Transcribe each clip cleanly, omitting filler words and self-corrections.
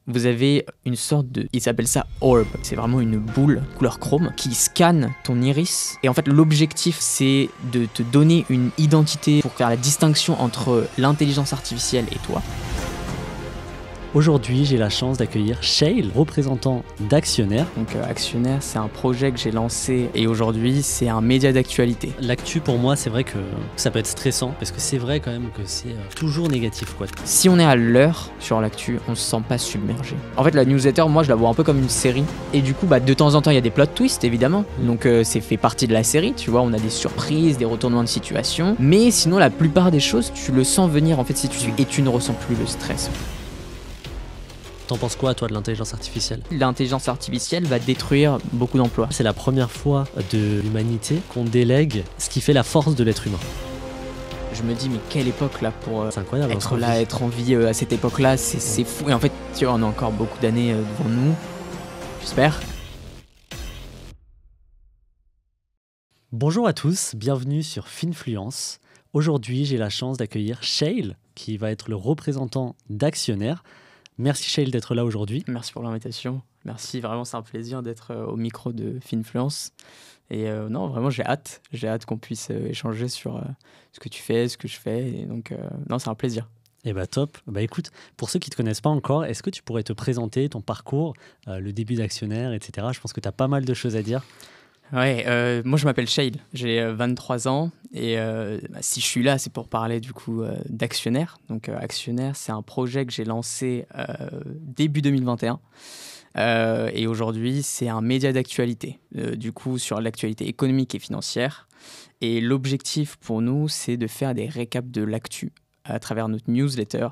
vous avez une sorte de... Ils appellent ça orb. C'est vraiment une boule couleur chrome qui scanne ton iris. Et en fait, l'objectif, c'est de te donner une identité pour faire la distinction entre l'intelligence artificielle et toi. Aujourd'hui, j'ai la chance d'accueillir Shail, représentant d'Actionnaire. Donc Actionnaire, c'est un projet que j'ai lancé et aujourd'hui, c'est un média d'actualité. L'actu, pour moi, c'est vrai que ça peut être stressant parce que c'est vrai quand même que c'est toujours négatif, quoi. Si on est à l'heure sur l'actu, on se sent pas submergé. En fait, la newsletter, moi, je la vois un peu comme une série. Et du coup, de temps en temps, il y a des plot twists, évidemment. Donc c'est fait partie de la série, tu vois, on a des surprises, des retournements de situation. Mais sinon, la plupart des choses, tu le sens venir, en fait, si tu suis, et tu ne ressens plus le stress. T'en penses quoi, toi, de l'intelligence artificielle ? L'intelligence artificielle va détruire beaucoup d'emplois. C'est la première fois de l'humanité qu'on délègue ce qui fait la force de l'être humain. Je me dis, mais quelle époque là pour C'est incroyable, être là, être en vie à cette époque-là, c'est fou. Et en fait, tu vois, on a encore beaucoup d'années devant nous, j'espère. Bonjour à tous, bienvenue sur Finfluence. Aujourd'hui, j'ai la chance d'accueillir Shail, qui va être le représentant d'Actionnaire. Merci Shail d'être là aujourd'hui. Merci pour l'invitation. Merci, vraiment c'est un plaisir d'être au micro de Finfluence. Et non, vraiment j'ai hâte qu'on puisse échanger sur ce que tu fais, ce que je fais. Et donc non, c'est un plaisir. Eh bah top. Bah écoute, pour ceux qui ne te connaissent pas encore, est-ce que tu pourrais te présenter ton parcours, le début d'Actionnaire, etc. Je pense que tu as pas mal de choses à dire. Ouais, moi je m'appelle Shail, j'ai 23 ans et si je suis là c'est pour parler du coup d'Actionnaire. Donc Actionnaire c'est un projet que j'ai lancé début 2021 et aujourd'hui c'est un média d'actualité, du coup sur l'actualité économique et financière. Et l'objectif pour nous c'est de faire des récaps de l'actu à travers notre newsletter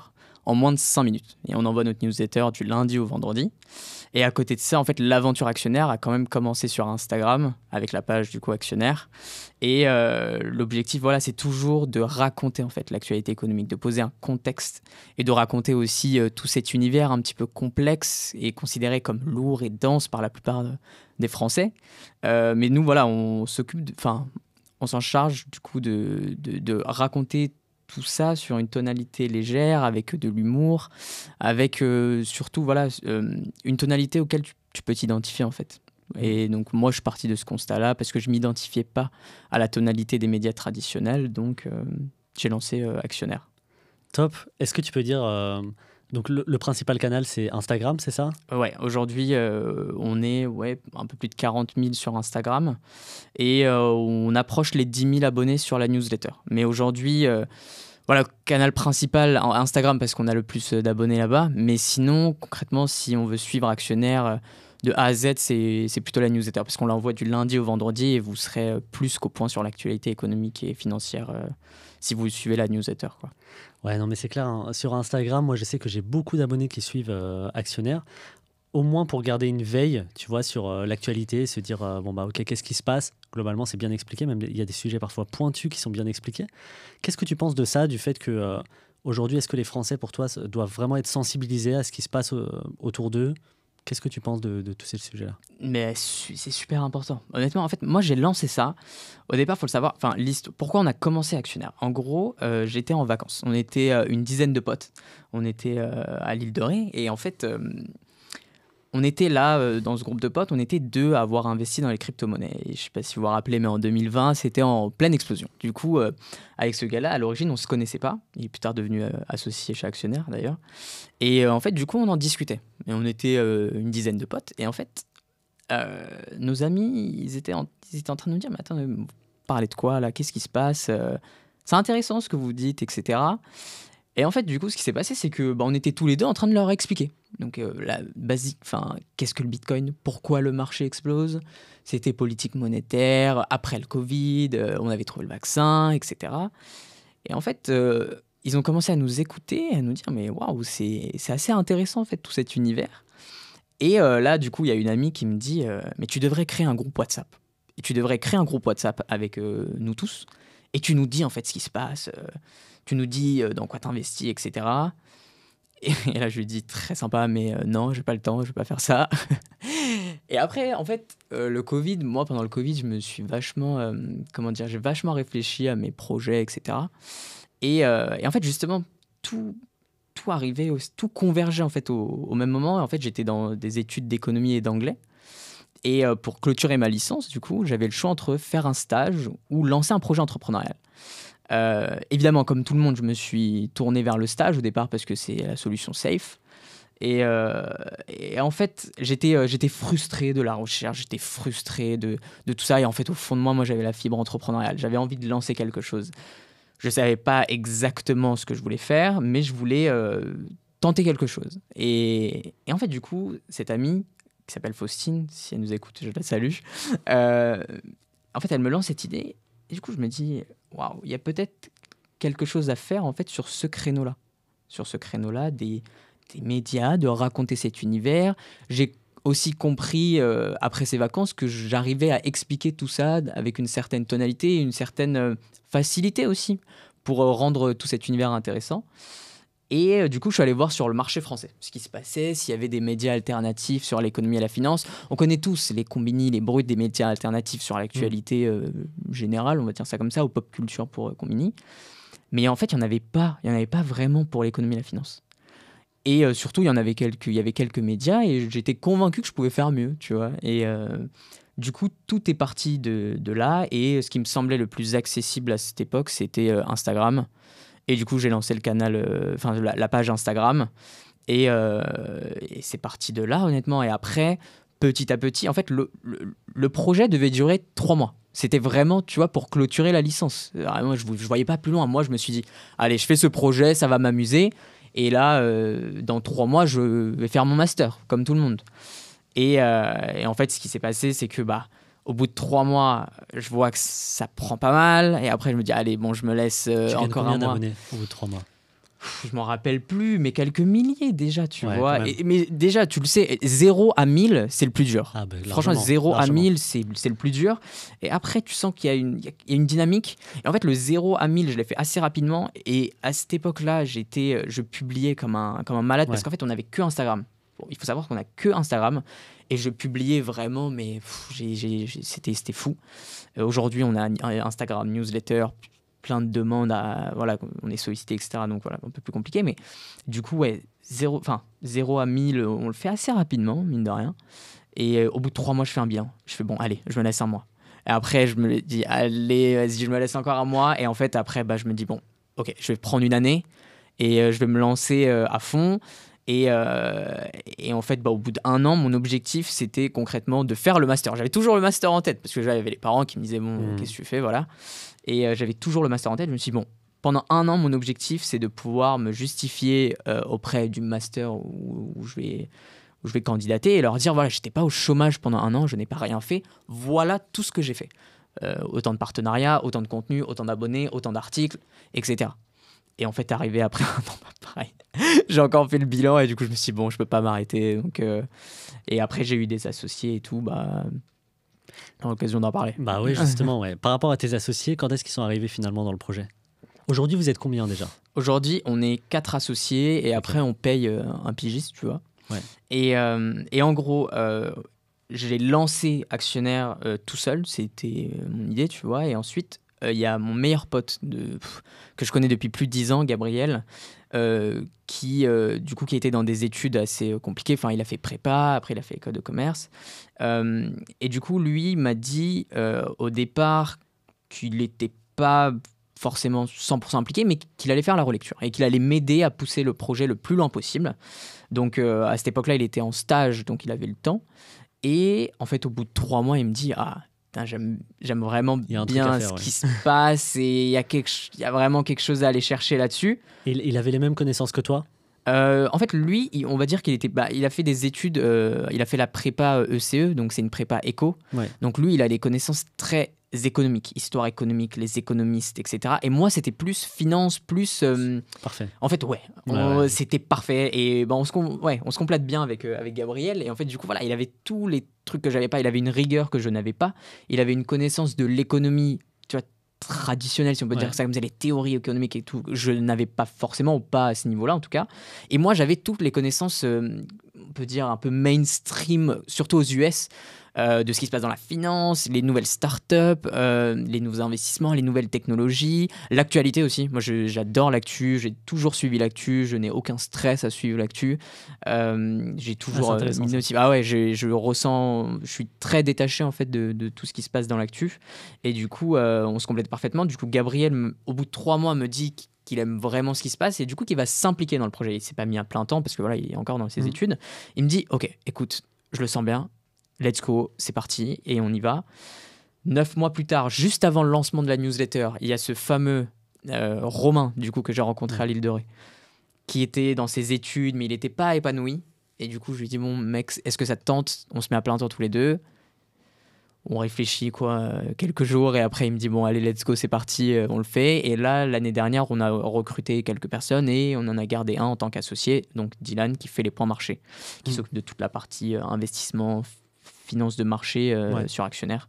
en moins de 5 minutes. Et on envoie notre newsletter du lundi au vendredi. Et à côté de ça, en fait, l'aventure Actionnaire a quand même commencé sur Instagram avec la page du coup Actionnaire. Et l'objectif, voilà, c'est toujours de raconter en fait l'actualité économique, de poser un contexte et de raconter aussi tout cet univers un petit peu complexe et considéré comme lourd et dense par la plupart des Français. Mais nous, voilà, on s'en charge du coup de raconter tout ça sur une tonalité légère, avec de l'humour, avec surtout voilà, une tonalité auquel tu peux t'identifier en fait. Et donc moi je suis parti de ce constat-là parce que je ne m'identifiais pas à la tonalité des médias traditionnels, donc j'ai lancé Actionnaire. Top. Est-ce que tu peux dire... Donc le principal canal c'est Instagram, c'est ça ? Ouais, aujourd'hui on est un peu plus de 40 000 sur Instagram et on approche les 10 000 abonnés sur la newsletter. Mais aujourd'hui, voilà, canal principal Instagram parce qu'on a le plus d'abonnés là-bas. Mais sinon, concrètement, si on veut suivre Actionnaire de A à Z, c'est plutôt la newsletter parce qu'on l'envoie du lundi au vendredi et vous serez plus qu'au point sur l'actualité économique et financière si vous suivez la newsletter, quoi. Ouais, non mais c'est clair, hein. Sur Instagram, moi je sais que j'ai beaucoup d'abonnés qui suivent Actionnaire, au moins pour garder une veille, tu vois, sur l'actualité, se dire, bon bah ok, qu'est-ce qui se passe ? Globalement, c'est bien expliqué, même il y a des sujets parfois pointus qui sont bien expliqués. Qu'est-ce que tu penses de ça, du fait que aujourd'hui, est-ce que les Français, pour toi, doivent vraiment être sensibilisés à ce qui se passe autour d'eux ? Qu'est-ce que tu penses de tous ces sujets-là ? Mais c'est super important. Honnêtement, en fait, moi, j'ai lancé ça. Au départ, il faut le savoir. Enfin, pourquoi on a commencé Actionnaire ? En gros, j'étais en vacances. On était une dizaine de potes. On était à l'île de Ré. Et en fait, on était là, dans ce groupe de potes. On était deux à avoir investi dans les crypto-monnaies. Et je ne sais pas si vous vous rappelez, mais en 2020, c'était en pleine explosion. Du coup, avec ce gars-là, à l'origine, on ne se connaissait pas. Il est plus tard devenu associé chez Actionnaire, d'ailleurs. Et en fait, du coup, on en discutait. Et on était une dizaine de potes. Et en fait, nos amis, ils étaient en train de nous dire, mais attends, vous parlez de quoi là ? Qu'est-ce qui se passe ? C'est intéressant ce que vous dites, etc. Et en fait, du coup, ce qui s'est passé, c'est que on était tous les deux en train de leur expliquer. Donc, la basique, qu'est-ce que le Bitcoin ? Pourquoi le marché explose ? C'était politique monétaire, après le Covid, on avait trouvé le vaccin, etc. Et en fait, ils ont commencé à nous écouter, à nous dire, mais waouh, c'est assez intéressant en fait tout cet univers. Et là, du coup, il y a une amie qui me dit mais tu devrais créer un groupe WhatsApp. Et tu devrais créer un groupe WhatsApp avec nous tous. Et tu nous dis en fait ce qui se passe. Tu nous dis dans quoi t'investis, etc. Et là, je lui dis très sympa, mais non, j'ai pas le temps, je vais pas faire ça. Et après, en fait, le Covid, moi, pendant le Covid, je me suis vachement, j'ai vachement réfléchi à mes projets, etc. Et en fait, justement, tout tout arrivait, tout convergeait en fait au même moment. Et en fait, j'étais dans des études d'économie et d'anglais. Et pour clôturer ma licence, du coup, j'avais le choix entre faire un stage ou lancer un projet entrepreneurial. Évidemment, comme tout le monde, je me suis tourné vers le stage au départ parce que c'est la solution safe. Et en fait, j'étais frustré de la recherche, j'étais frustré de tout ça. Et en fait, au fond de moi, j'avais la fibre entrepreneuriale. J'avais envie de lancer quelque chose. Je ne savais pas exactement ce que je voulais faire, mais je voulais tenter quelque chose. Et en fait, du coup, cette amie qui s'appelle Faustine, si elle nous écoute, je la salue. En fait, elle me lance cette idée. Et du coup, je me dis, waouh, il y a peut-être quelque chose à faire en fait sur ce créneau-là. Sur ce créneau-là, des médias, de raconter cet univers. J'ai aussi compris, après ces vacances, que j'arrivais à expliquer tout ça avec une certaine tonalité et une certaine facilité aussi pour rendre tout cet univers intéressant. Et du coup, je suis allé voir sur le marché français ce qui se passait, s'il y avait des médias alternatifs sur l'économie et la finance. On connaît tous les combini, les bruits des médias alternatifs sur l'actualité générale, on va dire ça comme ça, ou pop culture pour combini. Mais en fait, il n'y en avait pas vraiment pour l'économie et la finance. Et surtout, il y avait quelques médias et j'étais convaincu que je pouvais faire mieux, tu vois. Et du coup, tout est parti de là. Et ce qui me semblait le plus accessible à cette époque, c'était Instagram. Et du coup, j'ai lancé le canal, la page Instagram. Et c'est parti de là, honnêtement. Et après, petit à petit, en fait, le projet devait durer 3 mois. C'était vraiment, tu vois, pour clôturer la licence. Alors, moi, je ne voyais pas plus loin. Moi, je me suis dit, allez, je fais ce projet, ça va m'amuser. Et là, dans 3 mois, je vais faire mon master, comme tout le monde. Et en fait, ce qui s'est passé, c'est que au bout de 3 mois, je vois que ça prend pas mal. Et après, je me dis, allez, bon, je me laisse encore un mois. Combien d'abonnés au bout de 3 mois? Je m'en rappelle plus, mais quelques milliers déjà, tu vois. Mais déjà, tu le sais, 0 à 1000, c'est le plus dur. Ah ben, franchement, 0 à 1000, c'est le plus dur. Et après, tu sens qu'il y a une dynamique. Et en fait, le 0 à 1000, je l'ai fait assez rapidement. Et à cette époque-là, je publiais comme un malade parce qu'en fait, on n'avait que Instagram. Bon, il faut savoir qu'on n'a que Instagram. Et je publiais vraiment, mais c'était fou. Aujourd'hui, on a un Instagram newsletter, plein de demandes, voilà, on est sollicité, etc. Donc voilà, un peu plus compliqué. Mais du coup, 0 à 1000, on le fait assez rapidement, mine de rien. Et au bout de 3 mois, je fais un bilan. Je fais, bon, allez, je me laisse un mois. Et après, je me dis, allez, vas-y, je me laisse encore un mois. Et en fait, après, je me dis, bon, ok, je vais prendre une année et je vais me lancer à fond. Et en fait, au bout d'1 an, mon objectif, c'était concrètement de faire le master. J'avais toujours le master en tête parce que j'avais les parents qui me disaient, bon, qu'est-ce que tu fais, voilà. Et j'avais toujours le master en tête. Je me suis dit, bon, pendant 1 an, mon objectif, c'est de pouvoir me justifier auprès du master où je vais candidater et leur dire, voilà, j'étais pas au chômage pendant 1 an, je n'ai pas rien fait. Voilà tout ce que j'ai fait. Autant de partenariats, autant de contenu, autant d'abonnés, autant d'articles, etc. Et en fait, arrivé après 1 an, pareil. J'ai encore fait le bilan et du coup, je me suis dit, bon, je peux pas m'arrêter. Donc, et après, j'ai eu des associés et tout. Dans l'occasion d'en parler. Bah oui, justement, ouais. Par rapport à tes associés, quand est-ce qu'ils sont arrivés finalement dans le projet? Aujourd'hui, vous êtes combien déjà? Aujourd'hui, on est 4 associés et après, on paye un pigiste, tu vois. Ouais. Et en gros, j'ai lancé Actionnaire tout seul. C'était mon idée, tu vois. Et ensuite, il y a mon meilleur pote que je connais depuis plus de 10 ans, Gabriel, qui était dans des études assez compliquées. Enfin, il a fait prépa, après il a fait école de commerce. Et du coup, lui m'a dit au départ qu'il n'était pas forcément 100% impliqué, mais qu'il allait faire la relecture et qu'il allait m'aider à pousser le projet le plus loin possible. Donc, à cette époque-là, il était en stage, donc il avait le temps. Et en fait, au bout de 3 mois, il me dit « Ah, j'aime vraiment bien ce qui se passe et il y a vraiment quelque chose à aller chercher là-dessus. » Il avait les mêmes connaissances que toi? En fait, lui, on va dire il a fait des études, il a fait la prépa ECE, donc c'est une prépa éco. Ouais. Donc lui, il a des connaissances très économiques, histoire économique, les économistes, etc. Et moi, c'était plus finance, plus... Parfait. En fait, c'était parfait. Et on se complète bien avec Gabriel. Et en fait, du coup, voilà, il avait tous les trucs que j'avais pas. Il avait une rigueur que je n'avais pas. Il avait une connaissance de l'économie, tu vois, traditionnelle, si on peut dire ça comme ça, les théories économiques et tout. Je n'avais pas forcément, ou pas à ce niveau-là en tout cas. Et moi, j'avais toutes les connaissances on peut dire, un peu mainstream, surtout aux US, de ce qui se passe dans la finance, les nouvelles startups, les nouveaux investissements, les nouvelles technologies, l'actualité aussi. Moi, j'adore l'actu, j'ai toujours suivi l'actu, je n'ai aucun stress à suivre l'actu. J'ai toujours intéressant, ça. Ah ouais, je ressens, je suis très détaché en fait de tout ce qui se passe dans l'actu. Et du coup, on se complète parfaitement. Du coup, Gabriel, au bout de 3 mois, me dit qu'il aime vraiment ce qui se passe et du coup qu'il va s'impliquer dans le projet. Il s'est pas mis à plein temps parce que voilà, il est encore dans ses études. Il me dit, ok, écoute, je le sens bien, let's go, c'est parti et on y va. 9 mois plus tard, juste avant le lancement de la newsletter, il y a ce fameux Romain du coup que j'ai rencontré à l'île de Ré, qui était dans ses études mais il n'était pas épanoui. Et du coup, je lui dis, bon mec, est-ce que ça te tente? On se met à plein temps tous les deux. On réfléchit quelques jours et après il me dit bon allez let's go, c'est parti, on le fait. Et là l'année dernière on a recruté quelques personnes et on en a gardé un en tant qu'associé, donc Dylan, qui fait les points marché, qui s'occupe de toute la partie investissement, finance de marché sur actionnaire.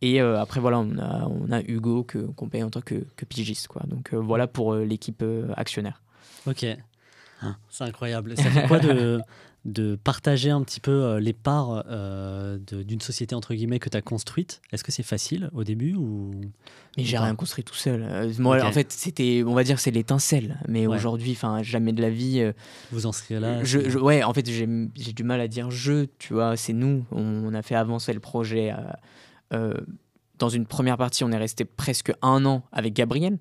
Et après voilà, on a Hugo qu'on paye en tant que pigiste quoi. Donc voilà pour l'équipe actionnaire. Ok, c'est incroyable. Ça fait quoi de partager un petit peu les parts d'une société entre guillemets que tu as construite? Est-ce que c'est facile au début ou... Mais j'ai rien construit tout seul. Moi, en fait, c'était, on va dire, c'est l'étincelle. Mais aujourd'hui, enfin, jamais de la vie. Vous en serez là. Ouais, en fait, j'ai du mal à dire je. Tu vois, c'est nous. On a fait avancer le projet. Dans une première partie, on est resté presque 1 an avec Gabriel.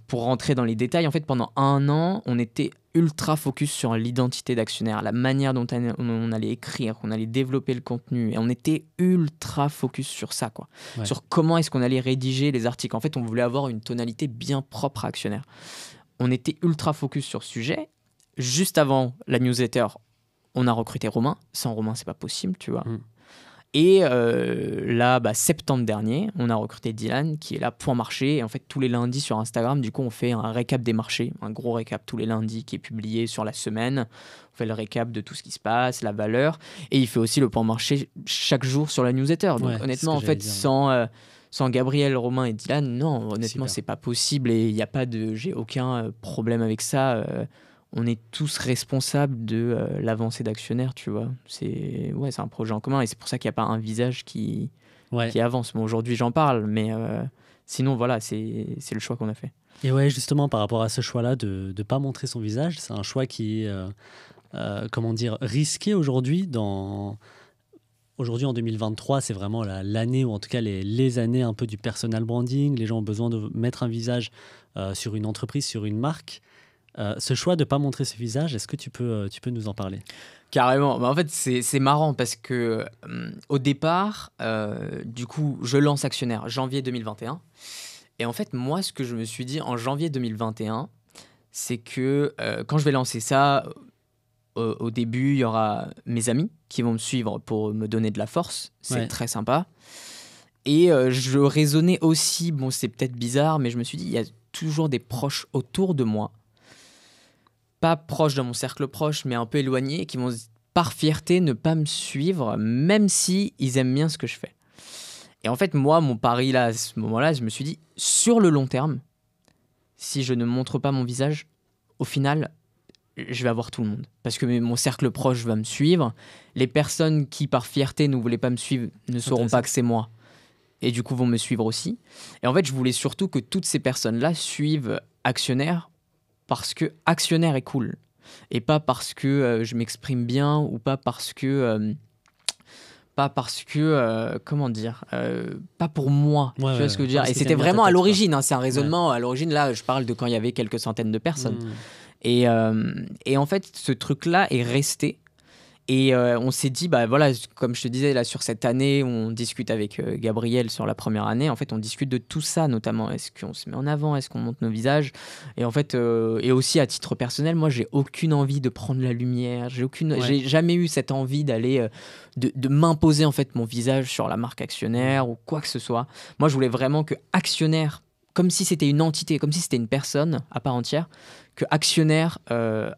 Pour rentrer dans les détails, en fait, pendant 1 an, on était ultra focus sur l'identité d'actionnaire, la manière dont on allait écrire, on allait développer le contenu. Et on était ultra focus sur ça, quoi. Sur comment est-ce qu'on allait rédiger les articles. En fait, on voulait avoir une tonalité bien propre à actionnaire. On était ultra focus sur ce sujet. Juste avant la newsletter, on a recruté Romain. Sans Romain, c'est pas possible, tu vois. Et là, septembre dernier, on a recruté Dylan, qui est là, point marché. Et en fait, tous les lundis sur Instagram, du coup, on fait un récap des marchés, un gros récap tous les lundis qui est publié sur la semaine. On fait le récap de tout ce qui se passe, la valeur. Et il fait aussi le point marché chaque jour sur la newsletter. Donc honnêtement, en fait, sans Gabriel, Romain et Dylan, non, honnêtement, c'est pas possible. Et il n'y a pas j'ai aucun problème avec ça. On est tous responsables de l'avancée d'actionnaires, tu vois. C'est un projet en commun et c'est pour ça qu'il n'y a pas un visage qui avance. Bon, aujourd'hui, j'en parle, mais sinon, voilà, c'est le choix qu'on a fait. Et ouais, justement, par rapport à ce choix-là de ne pas montrer son visage, c'est un choix qui est, comment dire, risqué aujourd'hui. Aujourd'hui, en 2023, c'est vraiment l'année, ou en tout cas les années un peu du personal branding. Les gens ont besoin de mettre un visage sur une entreprise, sur une marque. Ce choix de ne pas montrer ce visage, est-ce que tu peux nous en parler? Carrément. En fait, c'est marrant parce que au départ, du coup, je lance Actionnaire janvier 2021. Et en fait, moi, ce que je me suis dit en janvier 2021, c'est que quand je vais lancer ça, au début, il y aura mes amis qui vont me suivre pour me donner de la force. C'est très sympa. Et je raisonnais aussi, bon, c'est peut-être bizarre, mais je me suis dit, il y a toujours des proches autour de moi, pas proches dans mon cercle proche, mais un peu éloignés, qui vont par fierté ne pas me suivre, même si ils aiment bien ce que je fais. Et en fait, moi, mon pari là, à ce moment-là, je me suis dit, sur le long terme, si je ne montre pas mon visage, au final, je vais avoir tout le monde. Parce que mon cercle proche va me suivre. Les personnes qui, par fierté, ne voulaient pas me suivre ne sauront pas que c'est moi. Et du coup, vont me suivre aussi. Et en fait, je voulais surtout que toutes ces personnes-là suivent Actionnaire parce que Actionnaire est cool. Et pas parce que je m'exprime bien ou pas parce que... comment dire, pas pour moi, tu vois ce que je veux dire. Et c'était vraiment à l'origine, hein, c'est un raisonnement à l'origine. Là, je parle de quand il y avait quelques centaines de personnes. Et en fait, ce truc-là est resté. Et on s'est dit, bah voilà, comme je te disais, là, sur cette année, on discute avec Gabriel sur la première année. En fait, on discute de tout ça, notamment. Est-ce qu'on se met en avant? Est-ce qu'on monte nos visages? Et en fait, et aussi à titre personnel, moi, j'ai aucune envie de prendre la lumière. J'ai jamais eu cette envie d'aller, de m'imposer en fait mon visage sur la marque Actionnaire ou quoi que ce soit. Moi, je voulais vraiment que Actionnaire, comme si c'était une entité, comme si c'était une personne à part entière, que Actionnaire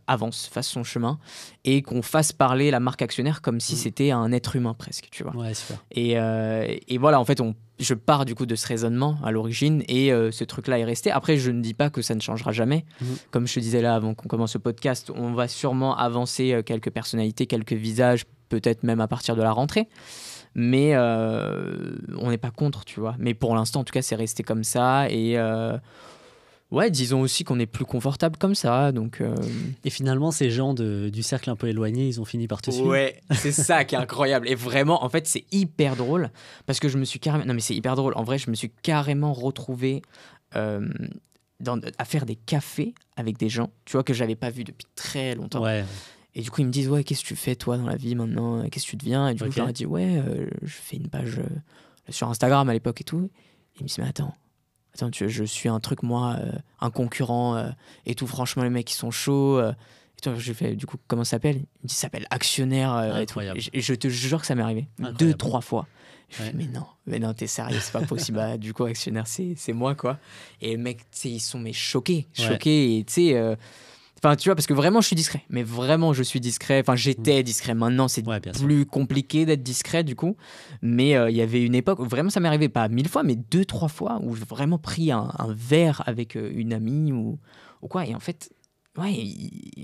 avance, fasse son chemin et qu'on fasse parler la marque Actionnaire comme si c'était un être humain presque, tu vois. Ouais, super. Et voilà, en fait, je pars du coup de ce raisonnement à l'origine et ce truc-là est resté. Après, je ne dis pas que ça ne changera jamais. Comme je te disais là avant qu'on commence le podcast, on va sûrement avancer quelques personnalités, quelques visages, peut-être même à partir de la rentrée. Mais on n'est pas contre, tu vois. Mais pour l'instant, en tout cas, c'est resté comme ça. Et ouais, disons aussi qu'on est plus confortable comme ça. Donc, Et finalement, ces gens du cercle un peu éloigné, ils ont fini par te suivre. ouais, c'est ça qui est incroyable. Et vraiment, en fait, c'est hyper drôle parce que je me suis carrément. Non, mais c'est hyper drôle. En vrai, je me suis carrément retrouvé à faire des cafés avec des gens, tu vois, que j'avais pas vus depuis très longtemps. Ouais. Et du coup, ils me disent, ouais, qu'est-ce que tu fais toi dans la vie maintenant? Qu'est-ce que tu deviens? Et du coup, Ok. je leur ai dit, ouais, je fais une page sur Instagram à l'époque et tout. Et ils me disent, mais attends, je suis un truc, moi, un concurrent et tout. Franchement, les mecs, ils sont chauds. Et toi, je fais, du coup, comment ça s'appelle? Il me dit, ça s'appelle Actionnaire. Et tout. Incroyable. Et je te jure que ça m'est arrivé Incroyable. 2-3 fois. Je Ouais. fais, mais non, t'es sérieux, c'est pas possible. Bah, du coup, Actionnaire, c'est moi, quoi. Et les mecs, tu sais, ils sont mais choqués. Et tu sais. Enfin, tu vois, parce que vraiment, je suis discret. Mais vraiment, je suis discret. Enfin, j'étais discret. Maintenant, c'est Ouais, bien sûr. plus compliqué d'être discret, du coup. Mais il y avait une époque où vraiment, ça m'est arrivé pas 1000 fois, mais 2-3 fois où j'ai vraiment pris un verre avec une amie ou quoi. Et en fait, ouais,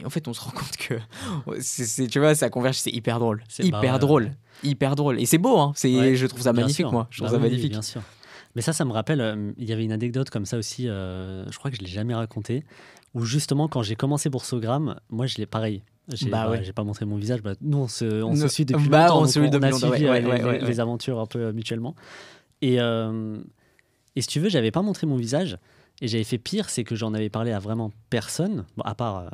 en fait, on se rend compte que, tu vois, ça converge, c'est hyper drôle. C'est- bah Hyper ouais, drôle. ouais. Hyper drôle. Et c'est beau, hein. Ouais, Je trouve ça bien magnifique, sûr. moi. Je trouve Bah ça oui, magnifique. bien sûr. Mais ça me rappelle, il y avait une anecdote comme ça aussi, je crois que je ne l'ai jamais racontée, où justement, quand j'ai commencé Boursogramme, moi, je l'ai pareil. J'ai ouais. j'ai pas montré mon visage. Nous, on se Nous- suit depuis bah, longtemps, on donc se suit on depuis a longtemps, suivi ouais. les aventures un peu mutuellement. Et, et si tu veux, j'avais pas montré mon visage. Et j'avais fait pire, c'est que j'en avais parlé à vraiment personne, bon, à part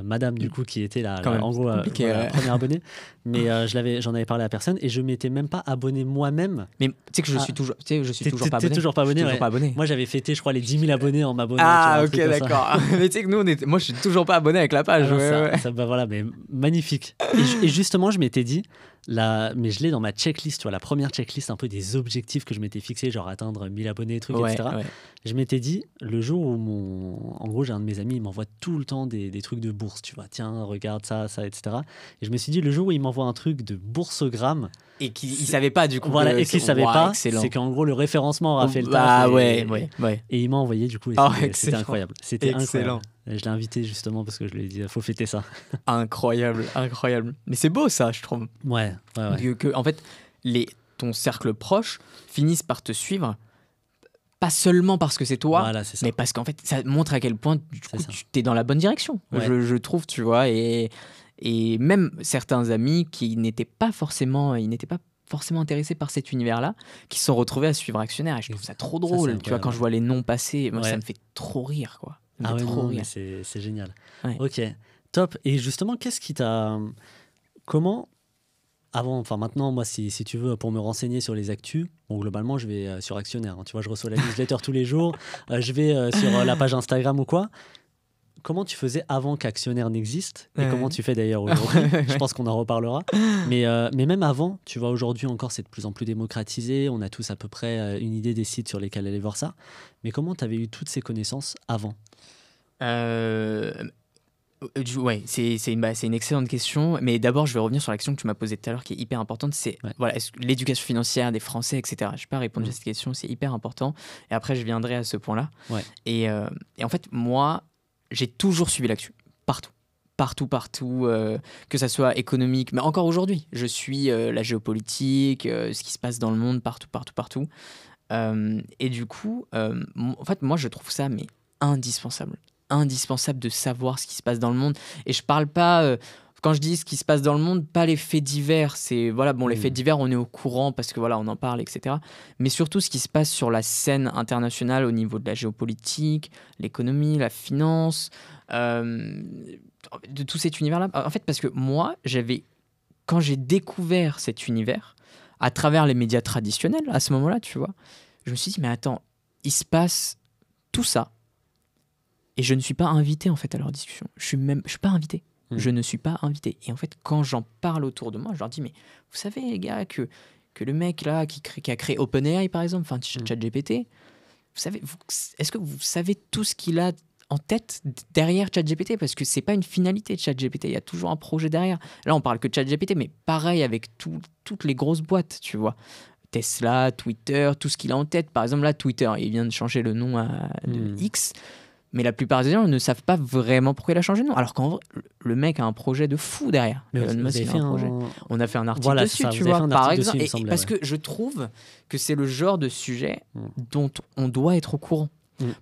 Madame du coup qui était Quand même, en gros compliqué, voilà, ouais. la première abonnée. Mais j'en avais parlé à personne et je m'étais même pas abonné moi-même. Mais tu sais que je Ah. suis toujours, tu sais, je suis toujours pas T'es abonné. toujours pas abonné, Je suis toujours ouais. pas abonné. Moi j'avais fêté, je crois, les 10 000 abonnés en m'abonnant. Ah, tu vois, ok, un truc comme ça. d'accord. Mais tu sais que nous, moi, je suis toujours pas abonné avec la page. Ah non, ouais. bah voilà, mais magnifique. Et justement, je m'étais dit, mais je l'ai dans ma checklist, tu vois, la première checklist un peu des objectifs que je m'étais fixé, genre atteindre 1000 abonnés, trucs, Ouais, etc. ouais. Je m'étais dit, le jour où en gros, j'ai un de mes amis, il m'envoie tout le temps des trucs de bourse, tu vois, tiens, regarde ça, etc. Et je me suis dit, le jour où il m'envoie un truc de boursogramme, Et qu'il savait pas, du coup. voilà, que et qu'il c'est- savait Ouah, pas, excellent. c'est qu'en gros, le référencement aura fait le Bah taf. ouais. Et il m'a envoyé, du coup, et Ah, c'était excellent. incroyable. C'était Excellent. incroyable. Et je l'ai invité justement parce que je lui ai dit, faut fêter ça. Incroyable. Mais c'est beau, ça, je trouve. Ouais. En fait, ton cercle proche finissent par te suivre, pas seulement parce que c'est toi, Voilà, c'est ça. mais parce qu'en fait, ça montre à quel point du coup, ça. tu es dans la bonne direction. Ouais. Je trouve, tu vois. Et même certains amis qui n'étaient pas forcément intéressés par cet univers-là, qui se sont retrouvés à suivre Actionnaire. Et je trouve ça trop Ça, c'est drôle. Tu vois, incroyable. quand je vois les noms passer, moi, Ouais. ça me fait trop rire, quoi. Ça me Ah fait ouais, trop non, rire. mais c'est génial. Ouais. Ok, top. Et justement, qu'est-ce qui t'a... Comment... Enfin maintenant, moi, si tu veux, pour me renseigner sur les actus, bon, globalement, je vais sur Actionnaire. Hein. Tu vois, je reçois la newsletter tous les jours. Je vais sur la page Instagram ou quoi. Comment tu faisais avant qu'Actionnaire n'existe et Ouais. comment tu fais d'ailleurs aujourd'hui? Je pense qu'on en reparlera. Mais même avant, tu vois, aujourd'hui encore, c'est de plus en plus démocratisé. On a tous à peu près une idée des sites sur lesquels aller voir ça. Mais comment tu avais eu toutes ces connaissances avant? Ouais, c'est une excellente question. Mais d'abord, je vais revenir sur la question que tu m'as posée tout à l'heure, qui est hyper importante. C'est Ouais. voilà, l'éducation financière des Français, etc. Je n'ai pas répondu à cette question, c'est hyper important. Et après, je viendrai à ce point-là. Ouais. Et en fait, moi, j'ai toujours suivi l'actu. Partout. Que ça soit économique, mais encore aujourd'hui, je suis la géopolitique, ce qui se passe dans le monde, partout. Et du coup, en fait, moi, je trouve ça mais indispensable de savoir ce qui se passe dans le monde. Et je parle pas, quand je dis ce qui se passe dans le monde, pas les faits divers. C'est voilà, bon, les faits divers, on est au courant parce que voilà, on en parle, etc. Mais surtout ce qui se passe sur la scène internationale au niveau de la géopolitique, l'économie, la finance, de tout cet univers-là. En fait, parce que moi, quand j'ai découvert cet univers à travers les médias traditionnels, à ce moment-là, tu vois, je me suis dit, mais attends, il se passe tout ça. Et je ne suis pas invité en fait à leur discussion. Je suis pas invité. Je ne suis pas invité. Et en fait, quand j'en parle autour de moi, je leur dis, mais vous savez les gars que le mec là qui a créé OpenAI par exemple, enfin ChatGPT, vous savez, est-ce que vous savez tout ce qu'il a en tête derrière ChatGPT? Parce que c'est pas une finalité de ChatGPT, il y a toujours un projet derrière. Là, on parle que de ChatGPT, mais pareil avec toutes les grosses boîtes, tu vois. Tesla, Twitter, tout ce qu'il a en tête. Par exemple, là, Twitter, il vient de changer le nom de X. Mais la plupart des gens ne savent pas vraiment pourquoi il a changé de nom. Alors qu'en vrai, le mec a un projet de fou derrière. Mais Elon Musk, il a un projet. On a fait un article dessus, tu vois, par exemple. Parce que je trouve que c'est le genre de sujet dont on doit être au courant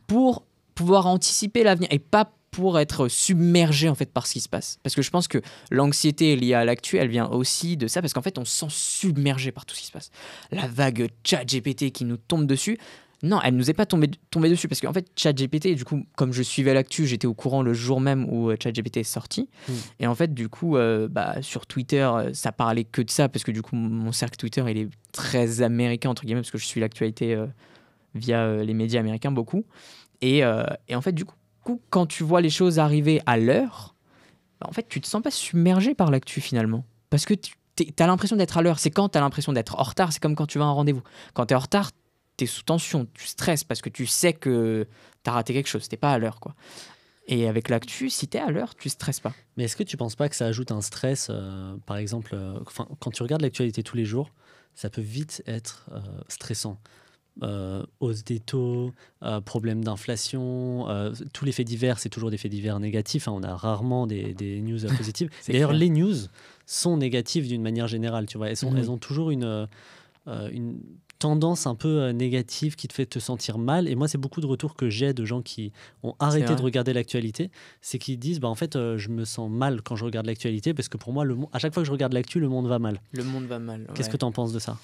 pour pouvoir anticiper l'avenir et pas pour être submergé en fait par ce qui se passe. Parce que je pense que l'anxiété liée à l'actu, elle vient aussi de ça, parce qu'en fait, on se sent submergé par tout ce qui se passe. La vague ChatGPT qui nous tombe dessus. Non, elle nous est pas tombée dessus, parce qu'en fait, ChatGPT, du coup, comme je suivais l'actu, j'étais au courant le jour même où ChatGPT est sorti. Et en fait, du coup, sur Twitter, ça parlait que de ça, parce que du coup, mon cercle Twitter, il est très américain, entre guillemets, parce que je suis l'actualité via les médias américains beaucoup. Et en fait, du coup, quand tu vois les choses arriver à l'heure, en fait, tu te sens pas submergé par l'actu finalement. Parce que tu as l'impression d'être à l'heure. C'est quand tu as l'impression d'être en retard, c'est comme quand tu vas à un rendez-vous. Quand tu es en retard, tu es sous tension, tu stresses parce que tu sais que tu as raté quelque chose, tu pas à l'heure, quoi. Et avec l'actu, si tu es à l'heure, tu stresses pas. Mais est-ce que tu penses pas que ça ajoute un stress, par exemple, quand tu regardes l'actualité tous les jours, ça peut vite être stressant. Hausse des taux, problème d'inflation, tous les faits divers, c'est toujours des faits divers négatifs, hein, on a rarement des news positives. D'ailleurs, les news sont négatives d'une manière générale, tu vois. Elles ont toujours une tendance un peu négative qui te fait te sentir mal. Et moi, c'est beaucoup de retours que j'ai de gens qui ont arrêté de regarder l'actualité. C'est qu'ils disent, en fait, je me sens mal quand je regarde l'actualité, parce que pour moi, à chaque fois que je regarde l'actu, le monde va mal. Le monde va mal. Qu'est-ce que tu en penses de ça ?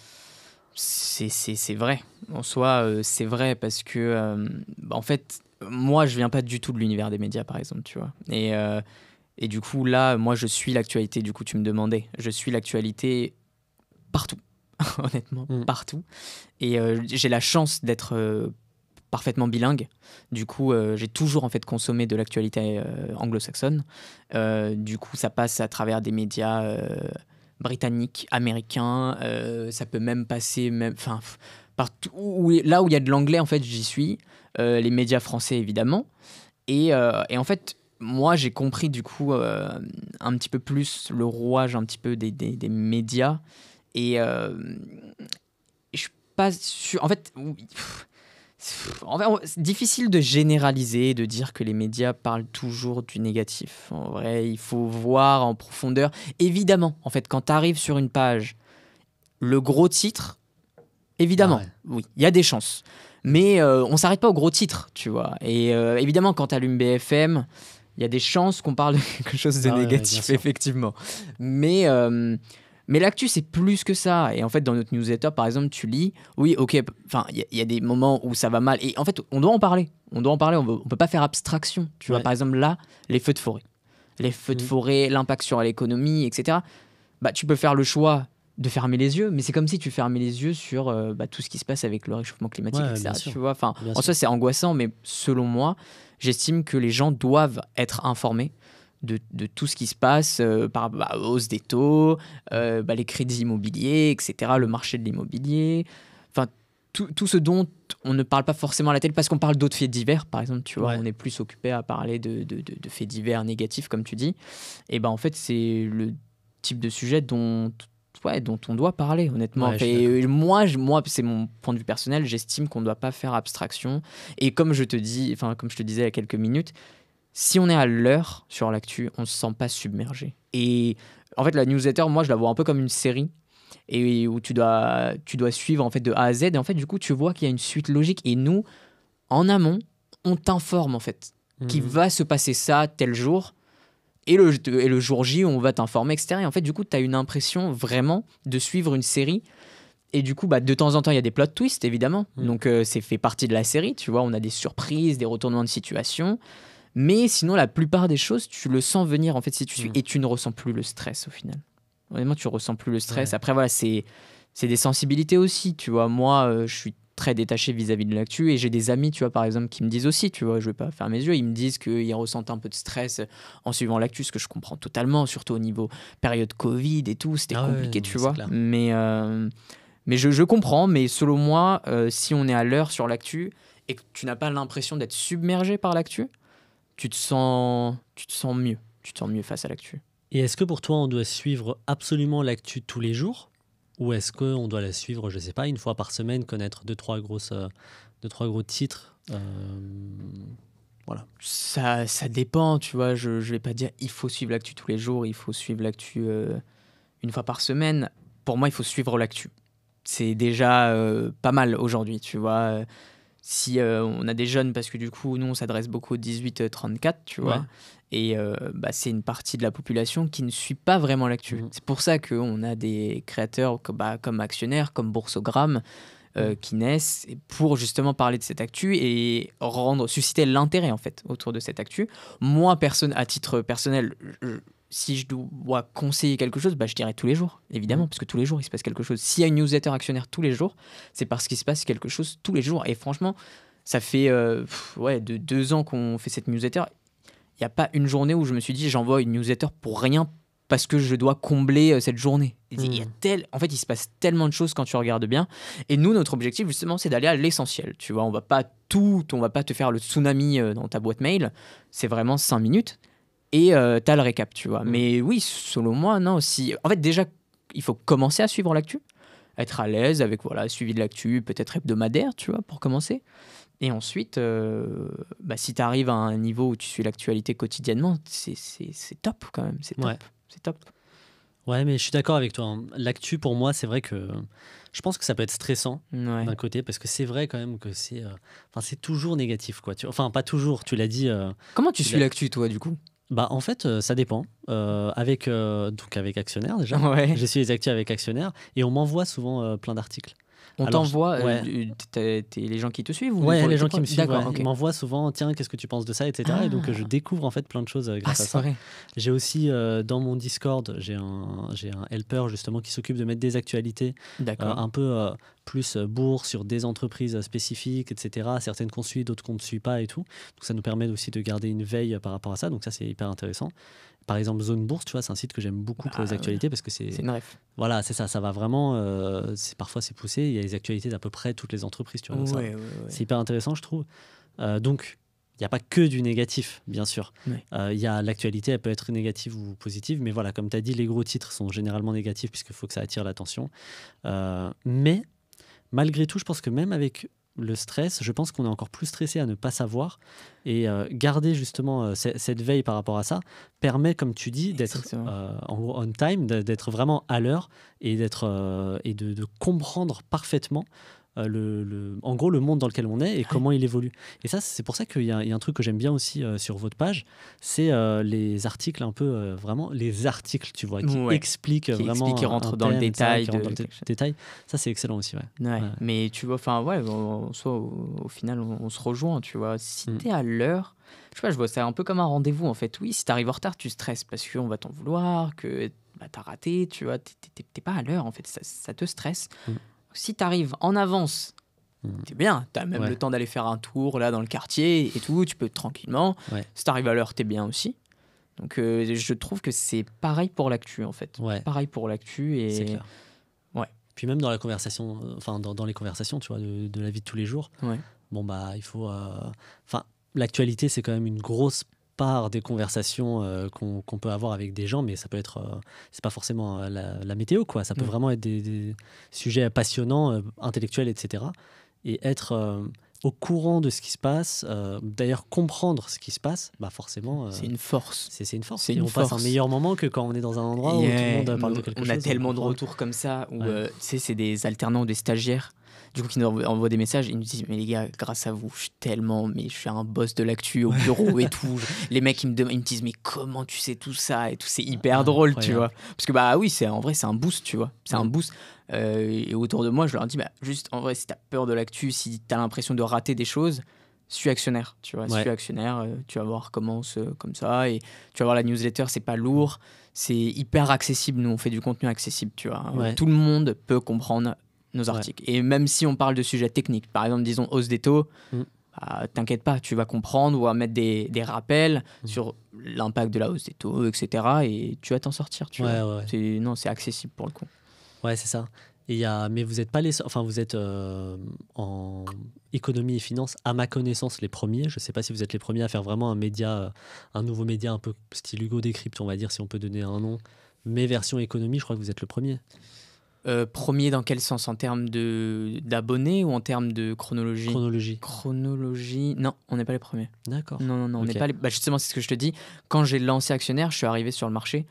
C'est vrai. En soi, c'est vrai parce que, en fait, moi, je viens pas du tout de l'univers des médias, par exemple, tu vois. Et du coup, là, moi, je suis l'actualité. Du coup, tu me demandais. Je suis l'actualité partout. Honnêtement, partout. Et j'ai la chance d'être parfaitement bilingue. Du coup, j'ai toujours en fait consommé de l'actualité anglo-saxonne. Du coup, ça passe à travers des médias britanniques, américains. Ça peut même passer, partout. Là où il y a de l'anglais, en fait, j'y suis. Les médias français, évidemment. Et en fait, moi, j'ai compris du coup un petit peu plus le rouage un petit peu des médias. Et je suis pas sûr. En fait, c'est difficile de généraliser, de dire que les médias parlent toujours du négatif. En vrai, il faut voir en profondeur. Évidemment, en fait, quand tu arrives sur une page, le gros titre, évidemment, oui, il y a des chances. Mais on s'arrête pas au gros titre, tu vois. Et évidemment, quand tu allumes BFM, il y a des chances qu'on parle de quelque chose de négatif, effectivement. Mais l'actu, c'est plus que ça. Et en fait, dans notre newsletter, par exemple, tu lis, oui, ok, enfin, il y a des moments où ça va mal. Et en fait, on doit en parler. On peut pas faire abstraction. Tu vois, par exemple, là, les feux de forêt. Les feux de forêt, l'impact sur l'économie, etc. Bah, tu peux faire le choix de fermer les yeux, mais c'est comme si tu fermais les yeux sur tout ce qui se passe avec le réchauffement climatique, etc. Tu vois, enfin, en soi, c'est angoissant, mais selon moi, j'estime que les gens doivent être informés de tout ce qui se passe par hausse des taux, les crédits immobiliers, etc., le marché de l'immobilier, enfin tout ce dont on ne parle pas forcément à la télé parce qu'on parle d'autres faits divers, par exemple, tu vois, on est plus occupé à parler de faits divers négatifs, comme tu dis. Et en fait, c'est le type de sujet dont on doit parler, honnêtement. Moi, c'est mon point de vue personnel, j'estime qu'on ne doit pas faire abstraction. Et comme je te disais il y a quelques minutes, si on est à l'heure sur l'actu, on ne se sent pas submergé. Et en fait, la newsletter, moi, je la vois un peu comme une série et où tu dois suivre en fait de A à Z. Et en fait, du coup, tu vois qu'il y a une suite logique. Et nous, en amont, on t'informe en fait qu'il va se passer ça tel jour. Et le jour J, on va t'informer, etc. Et en fait, du coup, tu as une impression vraiment de suivre une série. Et du coup, de temps en temps, il y a des plot twists, évidemment. Donc, c'est fait partie de la série. Tu vois, on a des surprises, des retournements de situation. Mais sinon, la plupart des choses, tu le sens venir en fait si tu suis et tu ne ressens plus le stress au final. Honnêtement, tu ressens plus le stress. Après, voilà, c'est des sensibilités aussi. Tu vois, moi, je suis très détaché vis-à-vis de l'actu et j'ai des amis, tu vois, par exemple, qui me disent aussi, tu vois, je vais pas faire mes yeux, ils me disent qu'ils ressentent un peu de stress en suivant l'actu, ce que je comprends totalement, surtout au niveau période Covid et tout, c'était compliqué, tu vois. Mais je comprends, mais selon moi, si on est à l'heure sur l'actu et que tu n'as pas l'impression d'être submergé par l'actu, tu te sens mieux face à l'actu. Et est-ce que pour toi, on doit suivre absolument l'actu tous les jours Ou est-ce qu'on doit la suivre, je ne sais pas, une fois par semaine, connaître deux, trois gros titres voilà. Ça dépend, tu vois. Je vais pas dire il faut suivre l'actu tous les jours, il faut suivre l'actu une fois par semaine. Pour moi, il faut suivre l'actu. C'est déjà pas mal aujourd'hui, tu vois. Si on a des jeunes, parce que du coup, nous, on s'adresse beaucoup aux 18-34, tu vois. Ouais. Et c'est une partie de la population qui ne suit pas vraiment l'actu. C'est pour ça qu'on a des créateurs comme Actionnaire, comme Boursogramme, qui naissent pour justement parler de cette actu et susciter l'intérêt en fait autour de cette actu. Moi, à titre personnel, si je dois conseiller quelque chose, je dirais tous les jours, évidemment, parce que tous les jours il se passe quelque chose. S'il y a une newsletter Actionnaire tous les jours, c'est parce qu'il se passe quelque chose tous les jours. Et franchement, ça fait de 2 ans qu'on fait cette newsletter. Il n'y a pas une journée où je me suis dit j'envoie une newsletter pour rien, parce que je dois combler cette journée. En fait, il se passe tellement de choses quand tu regardes bien. Et nous, notre objectif, justement, c'est d'aller à l'essentiel. Tu vois, on va pas te faire le tsunami dans ta boîte mail. C'est vraiment 5 minutes. Et t'as le récap, tu vois. Mais oui, selon moi, non. En fait, déjà, il faut commencer à suivre l'actu. Être à l'aise avec, suivi de l'actu, peut-être hebdomadaire, tu vois, pour commencer. Et ensuite, si tu arrives à un niveau où tu suis l'actualité quotidiennement, c'est top quand même. C'est top. Ouais. C'est top. Ouais, mais je suis d'accord avec toi. L'actu, pour moi, c'est vrai que je pense que ça peut être stressant d'un côté, parce que c'est vrai quand même que c'est toujours négatif, quoi. Enfin, pas toujours, tu l'as dit. Comment tu suis l'actu, toi, du coup ? En fait, ça dépend. Avec Actionnaire, déjà. Ouais. Je suis les actus avec Actionnaire et on m'envoie souvent plein d'articles. On t'envoie les gens qui te suivent ou les gens qui me suivent. D'accord, okay. Ils m'envoient souvent, tiens, qu'est-ce que tu penses de ça, etc. Et donc, je découvre en fait plein de choses grâce à ça. Vrai. J'ai aussi, dans mon Discord, j'ai un helper justement qui s'occupe de mettre des actualités un peu plus bourse sur des entreprises spécifiques, etc. Certaines qu'on suit, d'autres qu'on ne suit pas et tout. Donc, ça nous permet aussi de garder une veille par rapport à ça. Donc, ça, c'est hyper intéressant. Par exemple, Zone Bourse, tu vois, c'est un site que j'aime beaucoup pour les actualités parce que c'est une ref. Voilà, c'est ça va vraiment. Parfois, c'est poussé. Il y a les actualités d'à peu près toutes les entreprises, tu vois. C'est hyper intéressant, je trouve. Donc, il n'y a pas que du négatif, bien sûr. Il y a l'actualité, elle peut être négative ou positive, mais voilà, comme tu as dit, les gros titres sont généralement négatifs puisqu'il faut que ça attire l'attention. Mais malgré tout, je pense que même avec le stress, je pense qu'on est encore plus stressé à ne pas savoir, et garder justement cette veille par rapport à ça permet, comme tu dis, d'être en gros on time, d'être vraiment à l'heure et de comprendre parfaitement en gros le monde dans lequel on est et comment il évolue. Et ça, c'est pour ça qu'il y a un truc que j'aime bien aussi sur votre page, c'est les articles un peu vraiment les articles, tu vois, qui expliquent vraiment, qui rentrent dans le détail, détail. Ça, c'est excellent aussi. Mais tu vois, au final on se rejoint, tu vois. Si t'es à l'heure, je vois ça un peu comme un rendez-vous en fait. Oui, si t'arrives en retard, tu stresses parce qu'on va t'en vouloir, que t'as raté, tu vois, t'es pas à l'heure en fait, ça te stresse. Si tu arrives en avance, t'es bien. Tu as même le temps d'aller faire un tour là dans le quartier et tout. Tu peux tranquillement. Si tu arrives à l'heure, t'es bien aussi. Donc, je trouve que c'est pareil pour l'actu, en fait. Pareil pour l'actu. Et... C'est clair. Puis même dans la conversation, dans les conversations, tu vois, de la vie de tous les jours, il faut... l'actualité, c'est quand même une grosse part des conversations qu'on peut avoir avec des gens, mais ça peut être c'est pas forcément la météo, quoi. Ça peut vraiment être des sujets passionnants, intellectuels, etc. Et être au courant de ce qui se passe, d'ailleurs comprendre ce qui se passe, forcément c'est une force. C'est une force. On passe un meilleur moment que quand on est dans un endroit où tout le monde parle de quelque chose. On a tellement de retours comme ça où c'est des alternants ou des stagiaires du coup qui nous envoient des messages, ils nous disent mais les gars, grâce à vous je suis un boss de l'actu au bureau et tout. Les mecs ils me disent mais comment tu sais tout ça et tout, c'est hyper drôle, tu vois, parce que oui, en vrai c'est un boost, tu vois, c'est un boost. Et autour de moi je leur dis juste en vrai, si t'as peur de l'actu, si t'as l'impression de rater des choses, suis Actionnaire, tu vois. Suis Actionnaire, tu vas voir comment comme ça, et tu vas voir la newsletter, c'est pas lourd, c'est hyper accessible. Nous on fait du contenu accessible, tu vois. Tout le monde peut comprendre nos articles. Et même si on parle de sujets techniques, par exemple, disons hausse des taux, t'inquiète pas, tu vas comprendre, ou à mettre des rappels sur l'impact de la hausse des taux, etc. Et tu vas t'en sortir, tu vois. C'est accessible pour le coup. Ouais, c'est ça. Mais vous n'êtes pas vous êtes en économie et finance, à ma connaissance, les premiers. Je ne sais pas si vous êtes les premiers à faire vraiment un média, un nouveau média un peu style Hugo Décrypte, on va dire, si on peut donner un nom. Mais version économie, je crois que vous êtes le premier. Premier dans quel sens? En termes d'abonnés ou en termes de chronologie? Chronologie. Chronologie, non, on n'est pas les premiers. D'accord. Non, on n'est Ok. pas les... Bah, justement, c'est ce que je te dis. Quand j'ai lancé Actionnaire, je suis arrivé sur le marché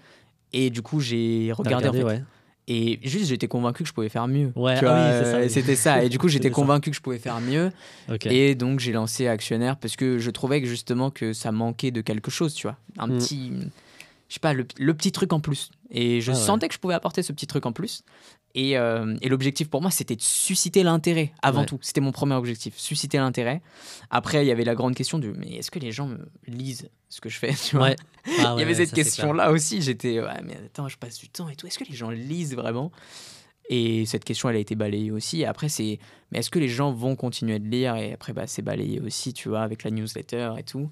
et du coup, j'ai T'as regardé en regardé, fait. ouais. Et juste, j'étais convaincu que je pouvais faire mieux. Ouais, Tu ah vois, oui, c'est ça, oui. c'était ça. Et du coup, j'étais C'était ça. convaincu que je pouvais faire mieux. Ok. Et donc, j'ai lancé Actionnaire parce que je trouvais que justement que ça manquait de quelque chose, tu vois. Un Mm. petit, je sais pas, le petit truc en plus. Et je Ah ouais. sentais que je pouvais apporter ce petit truc en plus. Et l'objectif pour moi, c'était de susciter l'intérêt avant Ouais. tout. C'était mon premier objectif, susciter l'intérêt. Après, il y avait la grande question de mais est-ce que les gens me lisent ce que je fais, tu vois? Ouais. Ah Il y ouais, avait ouais, cette ça, c'est clair. question-là aussi. J'étais ouais, mais attends, je passe du temps et tout. Est-ce que les gens lisent vraiment? Et cette question, elle a été balayée aussi. Et après, c'est mais est-ce que les gens vont continuer de lire? Et après, bah, c'est balayé aussi, tu vois, avec la newsletter et tout.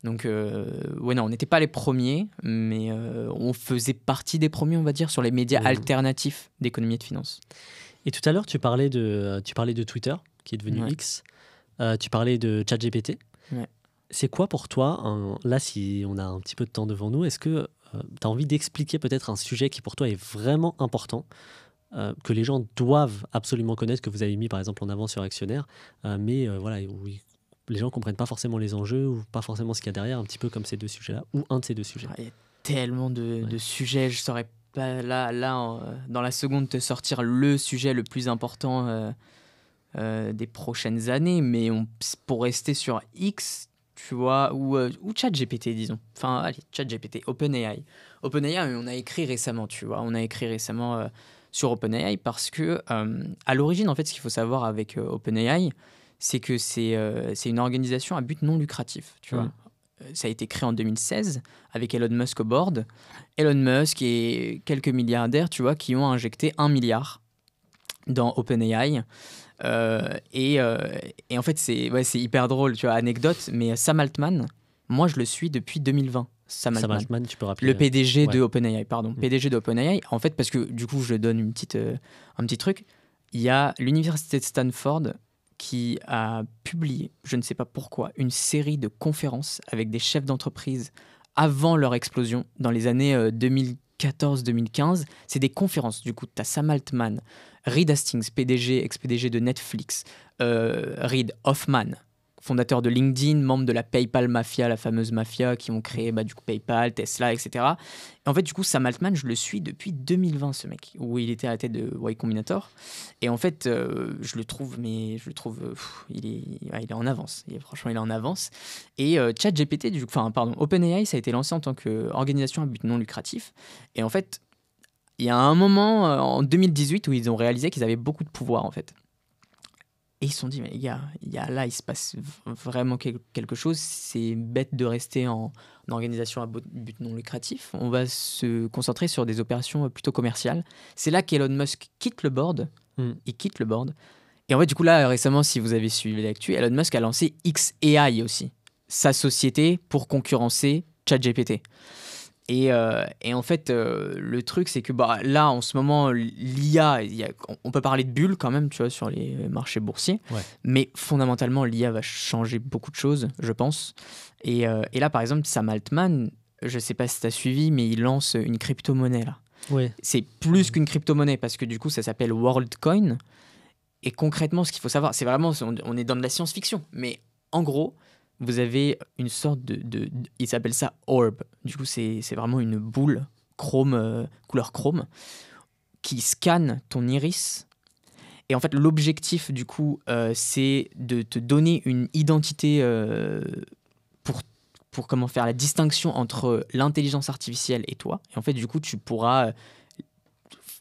Donc, ouais, non, on n'était pas les premiers, mais on faisait partie des premiers, on va dire, sur les médias Mhm. alternatifs d'économie et de finance. Et tout à l'heure, tu parlais de Twitter, qui est devenu Ouais. X. Tu parlais de ChatGPT. Ouais. C'est quoi pour toi, là, si on a un petit peu de temps devant nous, est-ce que tu as envie d'expliquer peut-être un sujet qui pour toi est vraiment important, que les gens doivent absolument connaître, que vous avez mis par exemple en avant sur Actionnaire, mais voilà, où les gens ne comprennent pas forcément les enjeux ou pas forcément ce qu'il y a derrière, un petit peu comme ces deux sujets-là, ou un de ces deux sujets. Il y a tellement de sujets, je saurais pas dans la seconde te sortir le sujet le plus important des prochaines années, mais pour rester sur X, tu vois, ou ChatGPT, disons. Enfin, allez, ChatGPT, OpenAI. OpenAI, on a écrit récemment, tu vois, sur OpenAI parce que à l'origine, en fait, ce qu'il faut savoir avec OpenAI, c'est que c'est une organisation à but non lucratif, tu vois. Ça a été créé en 2016 avec Elon Musk au board. Elon Musk et quelques milliardaires, tu vois, qui ont injecté 1 milliard dans OpenAI. Et en fait, c'est hyper drôle, tu vois, anecdote, mais Sam Altman, moi, je le suis depuis 2020. Sam Sam Altman. Altman, tu peux rappeler. Le PDG ouais. de OpenAI, pardon. PDG de OpenAI, en fait, parce que du coup, je donne un petit truc. Il y a l'université de Stanford qui a publié, je ne sais pas pourquoi, une série de conférences avec des chefs d'entreprise avant leur explosion, dans les années 2014-2015. C'est des conférences, du coup, tu as Sam Altman, Reed Hastings, PDG, ex-PDG de Netflix, Reid Hoffman, fondateur de LinkedIn, membre de la PayPal Mafia, la fameuse mafia qui ont créé du coup PayPal, Tesla, etc. Et en fait, du coup, Sam Altman, je le suis depuis 2020, ce mec, où il était à la tête de Y Combinator. Et en fait, je le trouve, il est en avance. Franchement, il est en avance. Et ChatGPT, OpenAI, ça a été lancé en tant qu'organisation à but non lucratif. Et en fait, il y a un moment, en 2018, où ils ont réalisé qu'ils avaient beaucoup de pouvoir, en fait. Et ils se sont dit, mais les gars, là, il se passe vraiment quelque chose. C'est bête de rester en organisation à but non lucratif. On va se concentrer sur des opérations plutôt commerciales. C'est là qu'Elon Musk quitte le board. Il quitte le board. Et en fait, du coup, là, récemment, si vous avez suivi l'actu, Elon Musk a lancé xAI aussi, sa société pour concurrencer ChatGPT. Et en fait, le truc, c'est que là, en ce moment, l'IA, on peut parler de bulle quand même, tu vois, sur les marchés boursiers. Ouais. Mais fondamentalement, l'IA va changer beaucoup de choses, je pense. Et là, par exemple, Sam Altman, je ne sais pas si tu as suivi, mais il lance une crypto-monnaie, là. Ouais. C'est plus qu'une crypto-monnaie, parce que du coup, ça s'appelle WorldCoin. Et concrètement, ce qu'il faut savoir, c'est vraiment, on est dans de la science-fiction. Mais en gros, vous avez une sorte il s'appelle ça orb. Du coup, c'est vraiment une boule couleur chrome qui scanne ton iris. Et en fait, l'objectif, du coup, c'est de te donner une identité pour comment faire la distinction entre l'intelligence artificielle et toi. Et en fait, du coup, tu pourras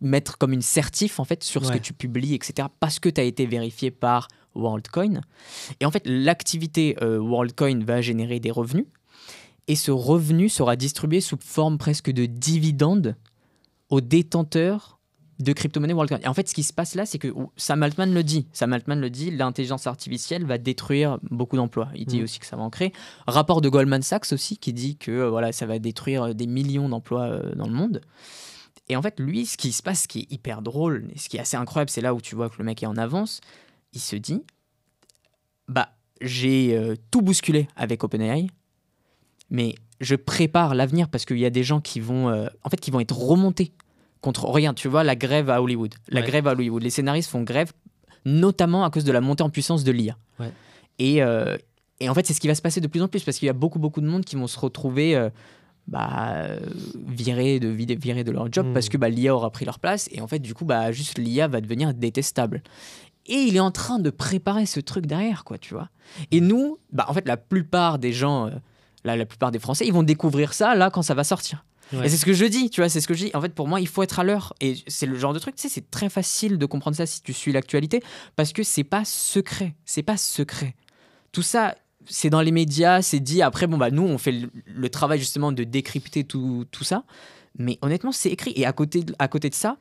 mettre comme une certif en fait, sur ce que tu publies, etc. Parce que tu as été vérifié par WorldCoin. Et en fait, l'activité WorldCoin va générer des revenus. Et ce revenu sera distribué sous forme presque de dividendes aux détenteurs de crypto-monnaies WorldCoin. Et en fait, ce qui se passe là, c'est que Sam Altman le dit, l'intelligence artificielle va détruire beaucoup d'emplois. Il dit aussi que ça va en créer. Rapport de Goldman Sachs aussi, qui dit que ça va détruire des millions d'emplois dans le monde. Et en fait, lui, ce qui se passe, ce qui est hyper drôle, et ce qui est assez incroyable, c'est là où tu vois que le mec est en avance, il se dit, j'ai tout bousculé avec OpenAI, mais je prépare l'avenir parce qu'il y a des gens qui vont être remontés Regarde, tu vois, la grève à Hollywood. Les scénaristes font grève, notamment à cause de la montée en puissance de l'IA. Ouais. Et en fait, c'est ce qui va se passer de plus en plus, parce qu'il y a beaucoup de monde qui vont se retrouver virés de leur job, parce que l'IA aura pris leur place, et en fait, du coup, juste l'IA va devenir détestable. Et il est en train de préparer ce truc derrière, quoi, tu vois. Et nous, en fait, la plupart des gens, la plupart des Français, ils vont découvrir ça, là, quand ça va sortir. Ouais. Et c'est ce que je dis, tu vois, c'est ce que je dis. En fait, pour moi, il faut être à l'heure. Et c'est le genre de truc, tu sais, c'est très facile de comprendre ça si tu suis l'actualité, parce que c'est pas secret. Tout ça, c'est dans les médias, c'est dit. Après, nous, on fait le travail justement de décrypter tout ça. Mais honnêtement, c'est écrit. Et à côté de ça,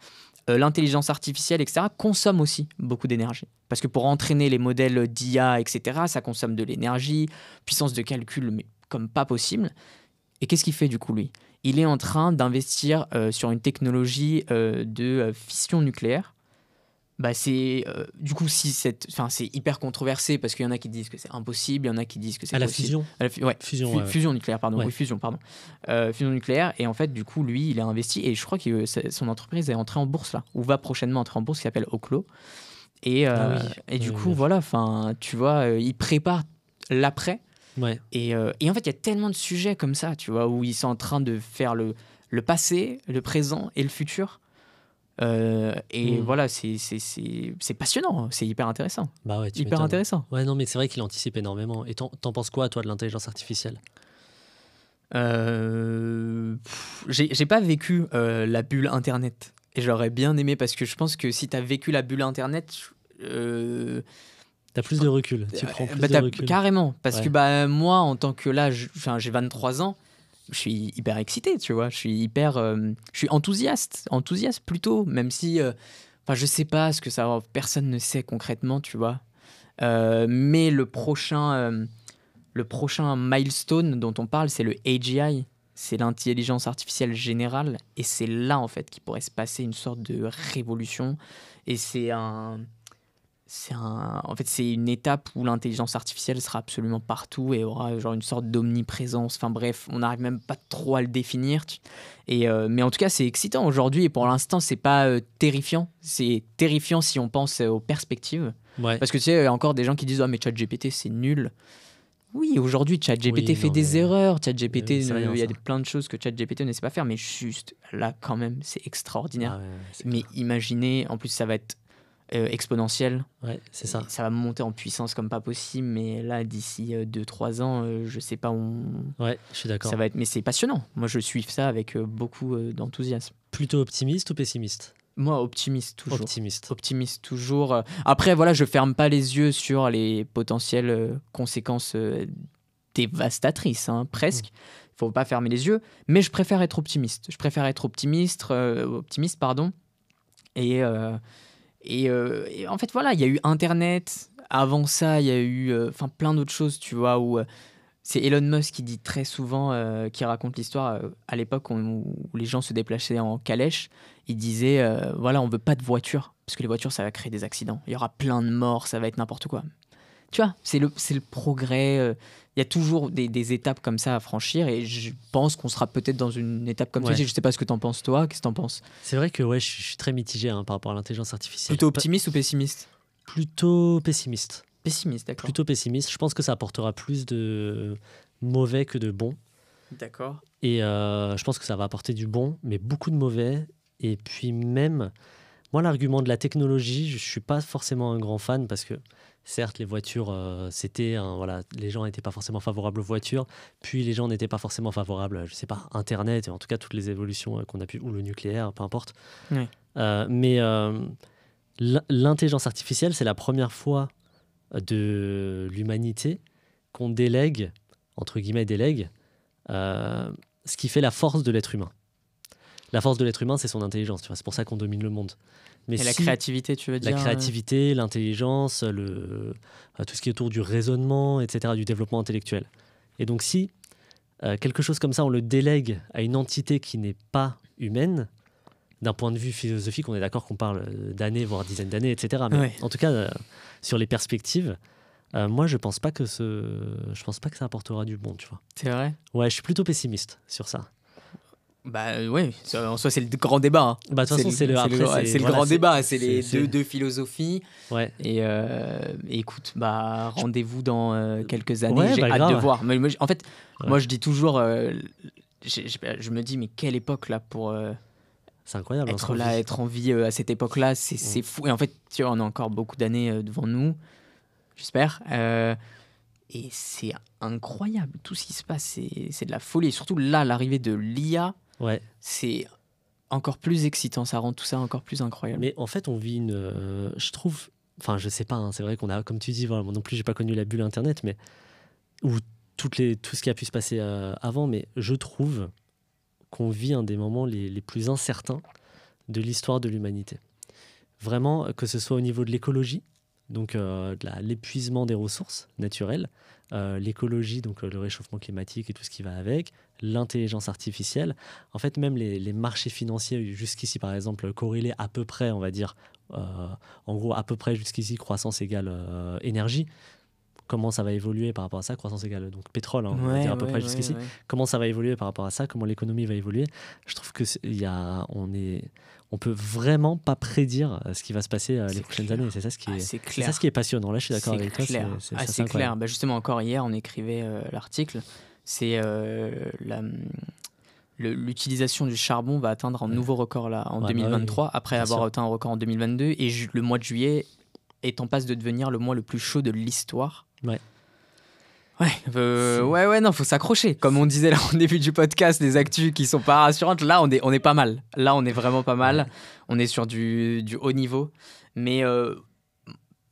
l'intelligence artificielle, etc., consomme aussi beaucoup d'énergie. Parce que pour entraîner les modèles d'IA, etc., ça consomme de l'énergie, puissance de calcul, mais comme pas possible. Et qu'est-ce qu'il fait du coup, lui ? Il est en train d'investir sur une technologie de fission nucléaire. Du coup, c'est hyper controversé, parce qu'il y en a qui disent que c'est impossible, il y en a qui disent que c'est possible. Fusion nucléaire, pardon. Ouais. Oui, fusion, pardon. Fusion nucléaire. Et en fait, du coup, lui, il a investi, et je crois que son entreprise est entrée en bourse là, ou va prochainement entrer en bourse, qui s'appelle Oklo. Et du coup, voilà, tu vois, il prépare l'après. Ouais. Et en fait, il y a tellement de sujets comme ça, tu vois, où ils sont en train de faire le passé, le présent et le futur. Voilà, c'est passionnant, c'est hyper intéressant. Tu hyper intéressant. Ouais, non, mais c'est vrai qu'il anticipe énormément. Et t'en penses quoi, toi, de l'intelligence artificielle ? J'ai pas vécu la bulle Internet. Et j'aurais bien aimé, parce que je pense que si t'as vécu la bulle Internet... T'as plus de recul, tu prends plus de recul. Carrément, parce que moi, en tant que j'ai 23 ans, je suis hyper excité, tu vois, je suis enthousiaste plutôt, même si, je sais pas ce que ça va, personne ne sait concrètement, tu vois. Mais le prochain milestone dont on parle, c'est le AGI, c'est l'intelligence artificielle générale, et c'est là, en fait, qu'il pourrait se passer une sorte de révolution, et c'est une étape où l'intelligence artificielle sera absolument partout et aura genre une sorte d'omniprésence. Enfin bref, on n'arrive même pas trop à le définir. Mais en tout cas, c'est excitant aujourd'hui, et pour l'instant, c'est pas terrifiant. C'est terrifiant si on pense aux perspectives. Ouais. Parce que tu sais, il y a encore des gens qui disent « Ah, mais ChatGPT, c'est nul ». Oui, aujourd'hui, ChatGPT fait des erreurs. ChatGPT, il y a plein de choses que ChatGPT ne sait pas faire, mais juste là, quand même, c'est extraordinaire. Mais imaginez, en plus, ça va être exponentielle. Ouais, c'est ça. Ça va monter en puissance comme pas possible, mais là, d'ici 2-3 ans, je sais pas où. Ouais, je suis d'accord. Ça va être, mais c'est passionnant. Moi, je suis ça avec beaucoup d'enthousiasme. Plutôt optimiste ou pessimiste ? Moi, optimiste toujours. Optimiste toujours. Après, voilà, je ferme pas les yeux sur les potentielles conséquences dévastatrices, hein, presque. Faut pas fermer les yeux, mais je préfère être optimiste. Optimiste, pardon. Et en fait, voilà, il y a eu Internet. Avant ça, il y a eu plein d'autres choses, tu vois, où c'est Elon Musk qui dit très souvent, qui raconte l'histoire, à l'époque où les gens se déplaçaient en calèche. Il disait, voilà, on veut pas de voitures, parce que les voitures, ça va créer des accidents. Il y aura plein de morts, ça va être n'importe quoi. Tu vois, c'est le progrès. Il y a toujours des étapes comme ça à franchir, et je pense qu'on sera peut-être dans une étape comme ça. Je sais pas ce que t'en penses, toi. Qu'est-ce que t'en penses ? C'est vrai que je suis très mitigé par rapport à l'intelligence artificielle. Plutôt optimiste ou pessimiste ? Plutôt pessimiste. Pessimiste, d'accord. Plutôt pessimiste. Je pense que ça apportera plus de mauvais que de bon. D'accord. Et je pense que ça va apporter du bon, mais beaucoup de mauvais. Et puis même, moi, l'argument de la technologie, je suis pas forcément un grand fan, parce que certes, les voitures, les gens n'étaient pas forcément favorables aux voitures, puis les gens n'étaient pas forcément favorables, je sais pas, Internet, et en tout cas toutes les évolutions qu'on a pu, ou le nucléaire, peu importe. Oui. Mais l'intelligence artificielle, c'est la première fois de l'humanité qu'on délègue, entre guillemets ce qui fait la force de l'être humain. La force de l'être humain, c'est son intelligence, tu vois, c'est pour ça qu'on domine le monde. Mais la créativité, tu veux dire ? La créativité, l'intelligence, tout ce qui est autour du raisonnement, etc., du développement intellectuel. Et donc si quelque chose comme ça, on le délègue à une entité qui n'est pas humaine, d'un point de vue philosophique, on est d'accord qu'on parle d'années, voire dizaines d'années, etc. Mais en tout cas, sur les perspectives, moi, je pense pas que ça apportera du bon, tu vois. C'est vrai ? Ouais, je suis plutôt pessimiste sur ça. Ouais, en soi c'est le grand débat. Hein. Bah, de toute façon, c'est le voilà, grand débat, c'est les c'est- deux philosophies. Ouais. Et écoute, rendez-vous dans quelques années, Ouais, j'ai bah, hâte grave. de voir. Mais, en fait, Ouais. moi je dis toujours, je me dis, mais quelle époque là pour C'est incroyable. être là, être en vie à cette époque-là, c'est fou. Et en fait, tu vois, on a encore beaucoup d'années devant nous, j'espère. Et c'est incroyable, tout ce qui se passe, c'est de la folie. Et surtout là, l'arrivée de l'IA, Ouais. c'est encore plus excitant, ça rend tout ça encore plus incroyable. Mais en fait, on vit je trouve. Enfin, je sais pas, hein, c'est vrai qu'on a, comme tu dis, voilà, moi non plus, j'ai pas connu la bulle Internet, mais. Ou tout ce qui a pu se passer avant, mais je trouve qu'on vit un des moments les plus incertains de l'histoire de l'humanité. Vraiment, que ce soit au niveau de l'écologie, donc l'épuisement des ressources naturelles, l'écologie, donc le réchauffement climatique et tout ce qui va avec, l'intelligence artificielle. En fait, même les marchés financiers, jusqu'ici, par exemple, corrélés à peu près, on va dire, en gros, à peu près jusqu'ici, croissance égale énergie. Comment ça va évoluer par rapport à ça, croissance égale donc pétrole, hein, on va dire à peu près jusqu'ici. Ouais. Comment ça va évoluer par rapport à ça, comment l'économie va évoluer. Je trouve que on peut vraiment pas prédire ce qui va se passer les prochaines années. C'est ça ce qui est, c'est c'est clair. ça ce qui est passionnant. Là, je suis d'accord avec toi. Clair. Ça, C'est clair. Justement, encore hier, on écrivait l'article. C'est l'utilisation du charbon va atteindre un nouveau record là en 2023, après avoir atteint un record en 2022. Et le mois de juillet est en passe de devenir le mois le plus chaud de l'histoire. Non, faut s'accrocher. Comme on disait là au début du podcast, des actus qui sont pas rassurantes. Là, on est pas mal. Là, on est vraiment pas mal. Ouais. On est sur du haut niveau. Mais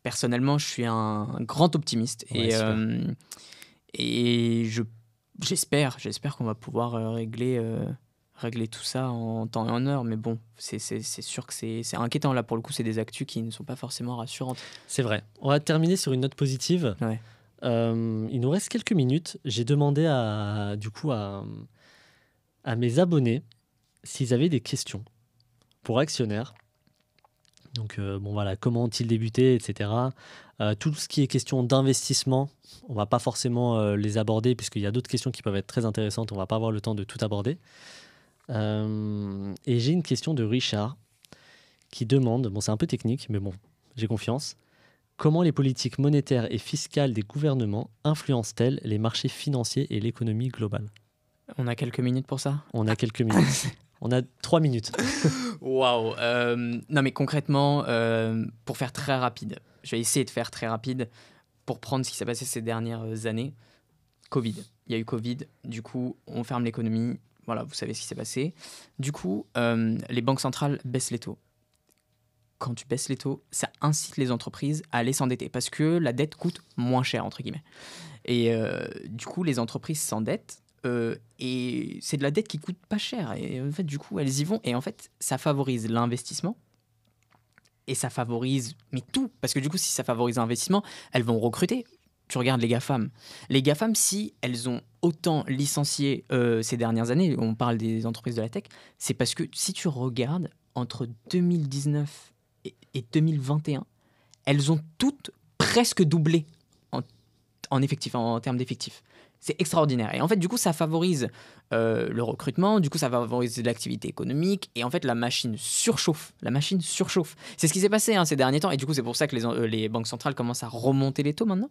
personnellement, je suis un grand optimiste. Et j'espère qu'on va pouvoir régler tout ça en temps et en heure. Mais bon, c'est sûr que c'est inquiétant. Là, pour le coup, c'est des actus qui ne sont pas forcément rassurantes. C'est vrai. On va terminer sur une note positive. Ouais. Il nous reste quelques minutes. J'ai demandé à mes abonnés s'ils avaient des questions pour Actionnaire. Donc, comment ont-ils débuté, etc. Tout ce qui est question d'investissement, on ne va pas forcément les aborder puisqu'il y a d'autres questions qui peuvent être très intéressantes. On ne va pas avoir le temps de tout aborder. Et j'ai une question de Richard qui demande, c'est un peu technique, mais bon, j'ai confiance. Comment les politiques monétaires et fiscales des gouvernements influencent-elles les marchés financiers et l'économie globale ? On a quelques minutes pour ça ? On a quelques minutes. On a 3 minutes. Waouh. Non, mais concrètement, pour faire très rapide, je vais essayer de faire très rapide pour prendre ce qui s'est passé ces dernières années. Covid. Il y a eu Covid. Du coup, on ferme l'économie. Voilà, vous savez ce qui s'est passé. Du coup, les banques centrales baissent les taux. Quand tu baisses les taux, ça incite les entreprises à aller s'endetter parce que la dette coûte moins cher, entre guillemets. Et du coup, les entreprises s'endettent et c'est de la dette qui coûte pas cher. Et en fait, du coup, elles y vont. Et en fait, ça favorise l'investissement et ça favorise tout. Parce que du coup, si ça favorise l'investissement, elles vont recruter. Tu regardes les GAFAM. Les GAFAM, si elles ont autant licencié ces dernières années, on parle des entreprises de la tech, c'est parce que si tu regardes entre 2019 et 2021, elles ont toutes presque doublé en effectif, en termes d'effectifs. C'est extraordinaire. Et en fait, du coup, ça favorise le recrutement, du coup, ça favorise l'activité économique, et en fait, la machine surchauffe. C'est ce qui s'est passé ces derniers temps, et du coup, c'est pour ça que les banques centrales commencent à remonter les taux maintenant.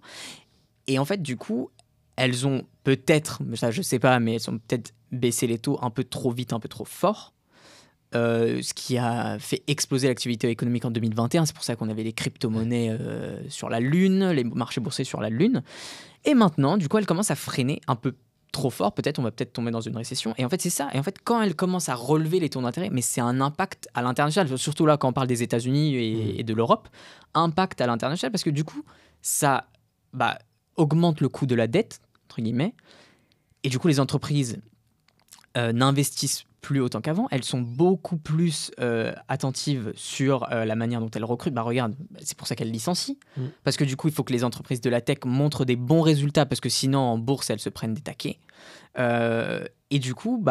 Et en fait, du coup, elles ont peut-être, ça je sais pas, mais elles ont peut-être baissé les taux un peu trop vite, un peu trop fort. Ce qui a fait exploser l'activité économique en 2021. C'est pour ça qu'on avait les crypto-monnaies sur la Lune, les marchés boursiers sur la Lune. Et maintenant, du coup, elle commence à freiner un peu trop fort. On va peut-être tomber dans une récession. Et en fait, c'est ça. Et en fait, quand elle commence à relever les taux d'intérêt, mais c'est un impact à l'international, surtout là, quand on parle des États-Unis et de l'Europe, impact à l'international, parce que du coup, ça augmente le coût de la dette, entre guillemets. Et du coup, les entreprises n'investissent plus autant qu'avant, elles sont beaucoup plus attentives sur la manière dont elles recrutent. Regarde, c'est pour ça qu'elles licencient. Parce que du coup, il faut que les entreprises de la tech montrent des bons résultats, parce que sinon, en bourse, elles se prennent des taquets. Et du coup,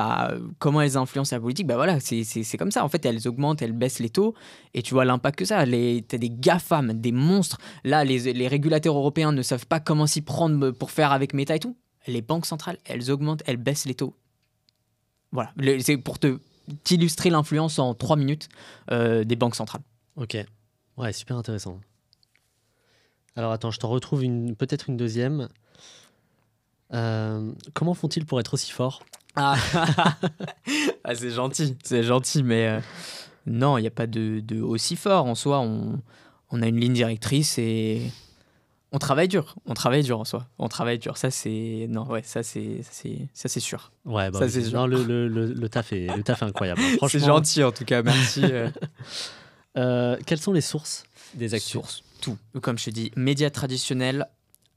comment elles influencent la politique ? C'est comme ça. En fait, elles augmentent, elles baissent les taux. Et tu vois l'impact que ça a. T'as des GAFAM, des monstres. Là, les régulateurs européens ne savent pas comment s'y prendre pour faire avec Meta et tout. Les banques centrales, elles augmentent, elles baissent les taux. Voilà, c'est pour t'illustrer l'influence en 3 minutes des banques centrales. Ok, ouais, super intéressant. Alors attends, je t'en retrouve peut-être une deuxième. Comment font-ils pour être aussi forts? Ah, ah, c'est gentil, mais non, il n'y a pas de aussi fort en soi. On a une ligne directrice et on travaille dur en soi. On travaille dur, ça c'est non, ouais, ça c'est sûr. Ouais, bah Ça, oui, c'est sûr. non, le taf est incroyable, hein. Franchement. C'est gentil en tout cas, merci. Quelles sont les sources des actus? Source, tout. Comme je te dis, médias traditionnels,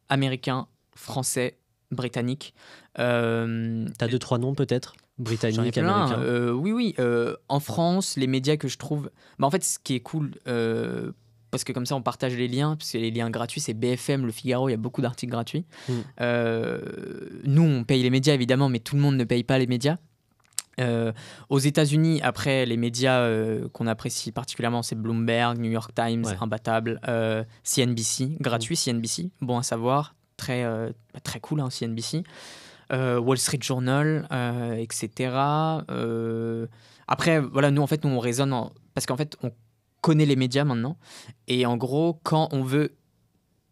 américains, français, britanniques. T'as 2-3 noms peut-être? J'en ai Britanniques, plein. américains? Oui. En France, les médias que je trouve... Bah, en fait, ce qui est cool, parce que comme ça, on partage les liens, parce que les liens gratuits, c'est BFM, Le Figaro, il y a beaucoup d'articles gratuits. Nous, on paye les médias, évidemment, mais tout le monde ne paye pas les médias. Aux États-Unis, après, les médias qu'on apprécie particulièrement, c'est Bloomberg, New York Times, Ouais. Imbattable, CNBC, gratuit CNBC, bon à savoir, très cool hein, CNBC, Wall Street Journal, etc. Après, voilà, nous on raisonne parce qu'en fait, on connaît les médias maintenant, et en gros, quand on veut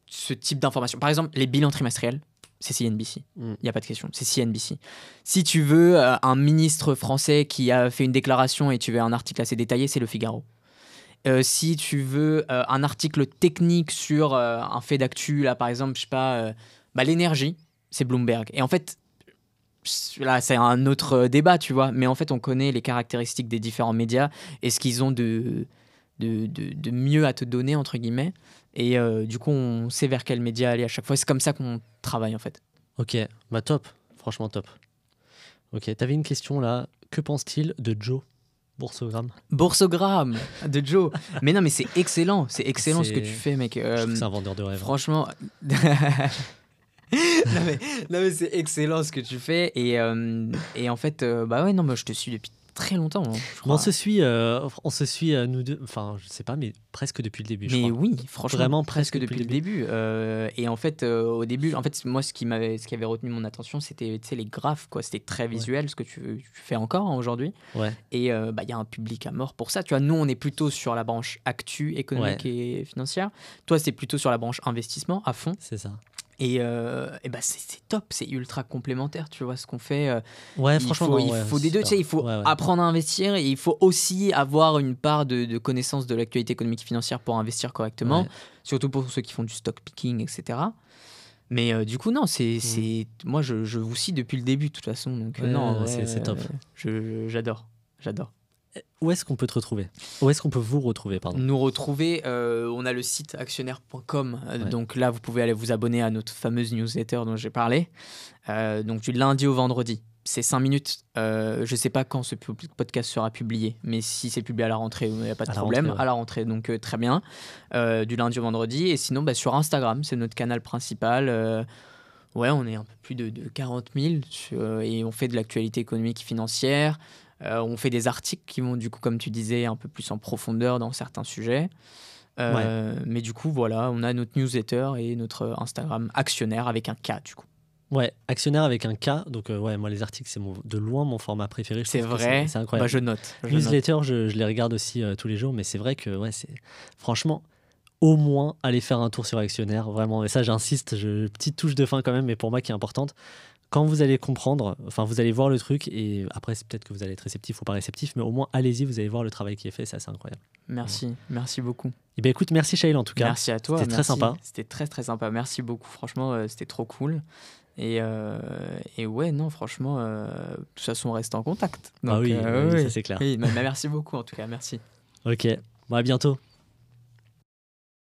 ce type d'information, par exemple, les bilans trimestriels, c'est CNBC. Il n'y a pas de question. C'est CNBC. Si tu veux un ministre français qui a fait une déclaration et tu veux un article assez détaillé, c'est Le Figaro. Si tu veux un article technique sur un fait d'actu, là par exemple, je sais pas, l'énergie, c'est Bloomberg. Et en fait, là c'est un autre débat, tu vois. Mais en fait, on connaît les caractéristiques des différents médias et ce qu'ils ont de mieux à te donner, entre guillemets. Et du coup, on sait vers quel média aller à chaque fois. C'est comme ça qu'on travaille, en fait. Ok, bah top, franchement top. Ok, t'avais une question là. Que pense-t-il de Joe Boursogramme? Boursogramme de Joe. Mais non, mais c'est excellent ce que tu fais, mec. Je trouve que c'est un vendeur de rêve. Franchement... non, mais c'est excellent ce que tu fais. Et en fait, bah ouais, non, moi, je te suis depuis très longtemps. Hein, je crois. On se suit nous deux, enfin je sais pas, mais presque depuis le début. Mais je crois. oui, franchement, Vraiment presque depuis le début. Et en fait, au début, en fait, moi, ce qui avait retenu mon attention, c'était les graphes, quoi. C'était très visuel, ce que tu fais encore hein, aujourd'hui. Ouais. Et il y a un public à mort pour ça. Tu vois, nous, on est plutôt sur la branche actu économique et financière. Toi, c'est plutôt sur la branche investissement à fond. C'est ça. Et bah c'est top, c'est ultra complémentaire, tu vois ce qu'on fait. Ouais, franchement, il faut des deux, tu sais, il faut apprendre à investir et il faut aussi avoir une part de connaissance de l'actualité économique et financière pour investir correctement, surtout pour ceux qui font du stock picking, etc. Mais du coup, non, moi je vous suis depuis le début de toute façon, donc non, c'est top. J'adore. Où est-ce qu'on peut te retrouver? Où est-ce qu'on peut vous retrouver, pardon? Nous retrouver, on a le site actionnaire.com, donc là vous pouvez aller vous abonner à notre fameuse newsletter dont j'ai parlé, donc du lundi au vendredi, c'est 5 minutes, je sais pas quand ce podcast sera publié, mais si c'est publié à la rentrée, il n'y a pas de problème, à la rentrée, donc très bien, du lundi au vendredi, et sinon sur Instagram, c'est notre canal principal, on est un peu plus de 40 000, et on fait de l'actualité économique et financière. On fait des articles qui vont, du coup, comme tu disais, un peu plus en profondeur dans certains sujets. Mais du coup, voilà, on a notre newsletter et notre Instagram actionnaire avec un K, du coup. Ouais, actionnaire avec un K. Donc, moi, les articles, c'est de loin mon format préféré. C'est vrai, c'est incroyable. Bah, je note. Newsletter, je les regarde aussi tous les jours, mais c'est vrai que, franchement, au moins, aller faire un tour sur actionnaire, vraiment. Et ça, j'insiste, petite touche de fin quand même, mais pour moi qui est importante. Quand vous allez comprendre, enfin vous allez voir le truc et après c'est peut-être que vous allez être réceptif ou pas réceptif, mais au moins allez-y, vous allez voir le travail qui est fait, c'est assez incroyable. Merci beaucoup. Et bien écoute, merci Shail en tout cas. Merci à toi. C'était très sympa. C'était très très sympa. Merci beaucoup. Franchement, c'était trop cool. Et ouais, non, franchement, de toute façon, on reste en contact. Donc, oui, ça c'est clair. Oui, merci beaucoup en tout cas. Merci. Ok, bon, à bientôt.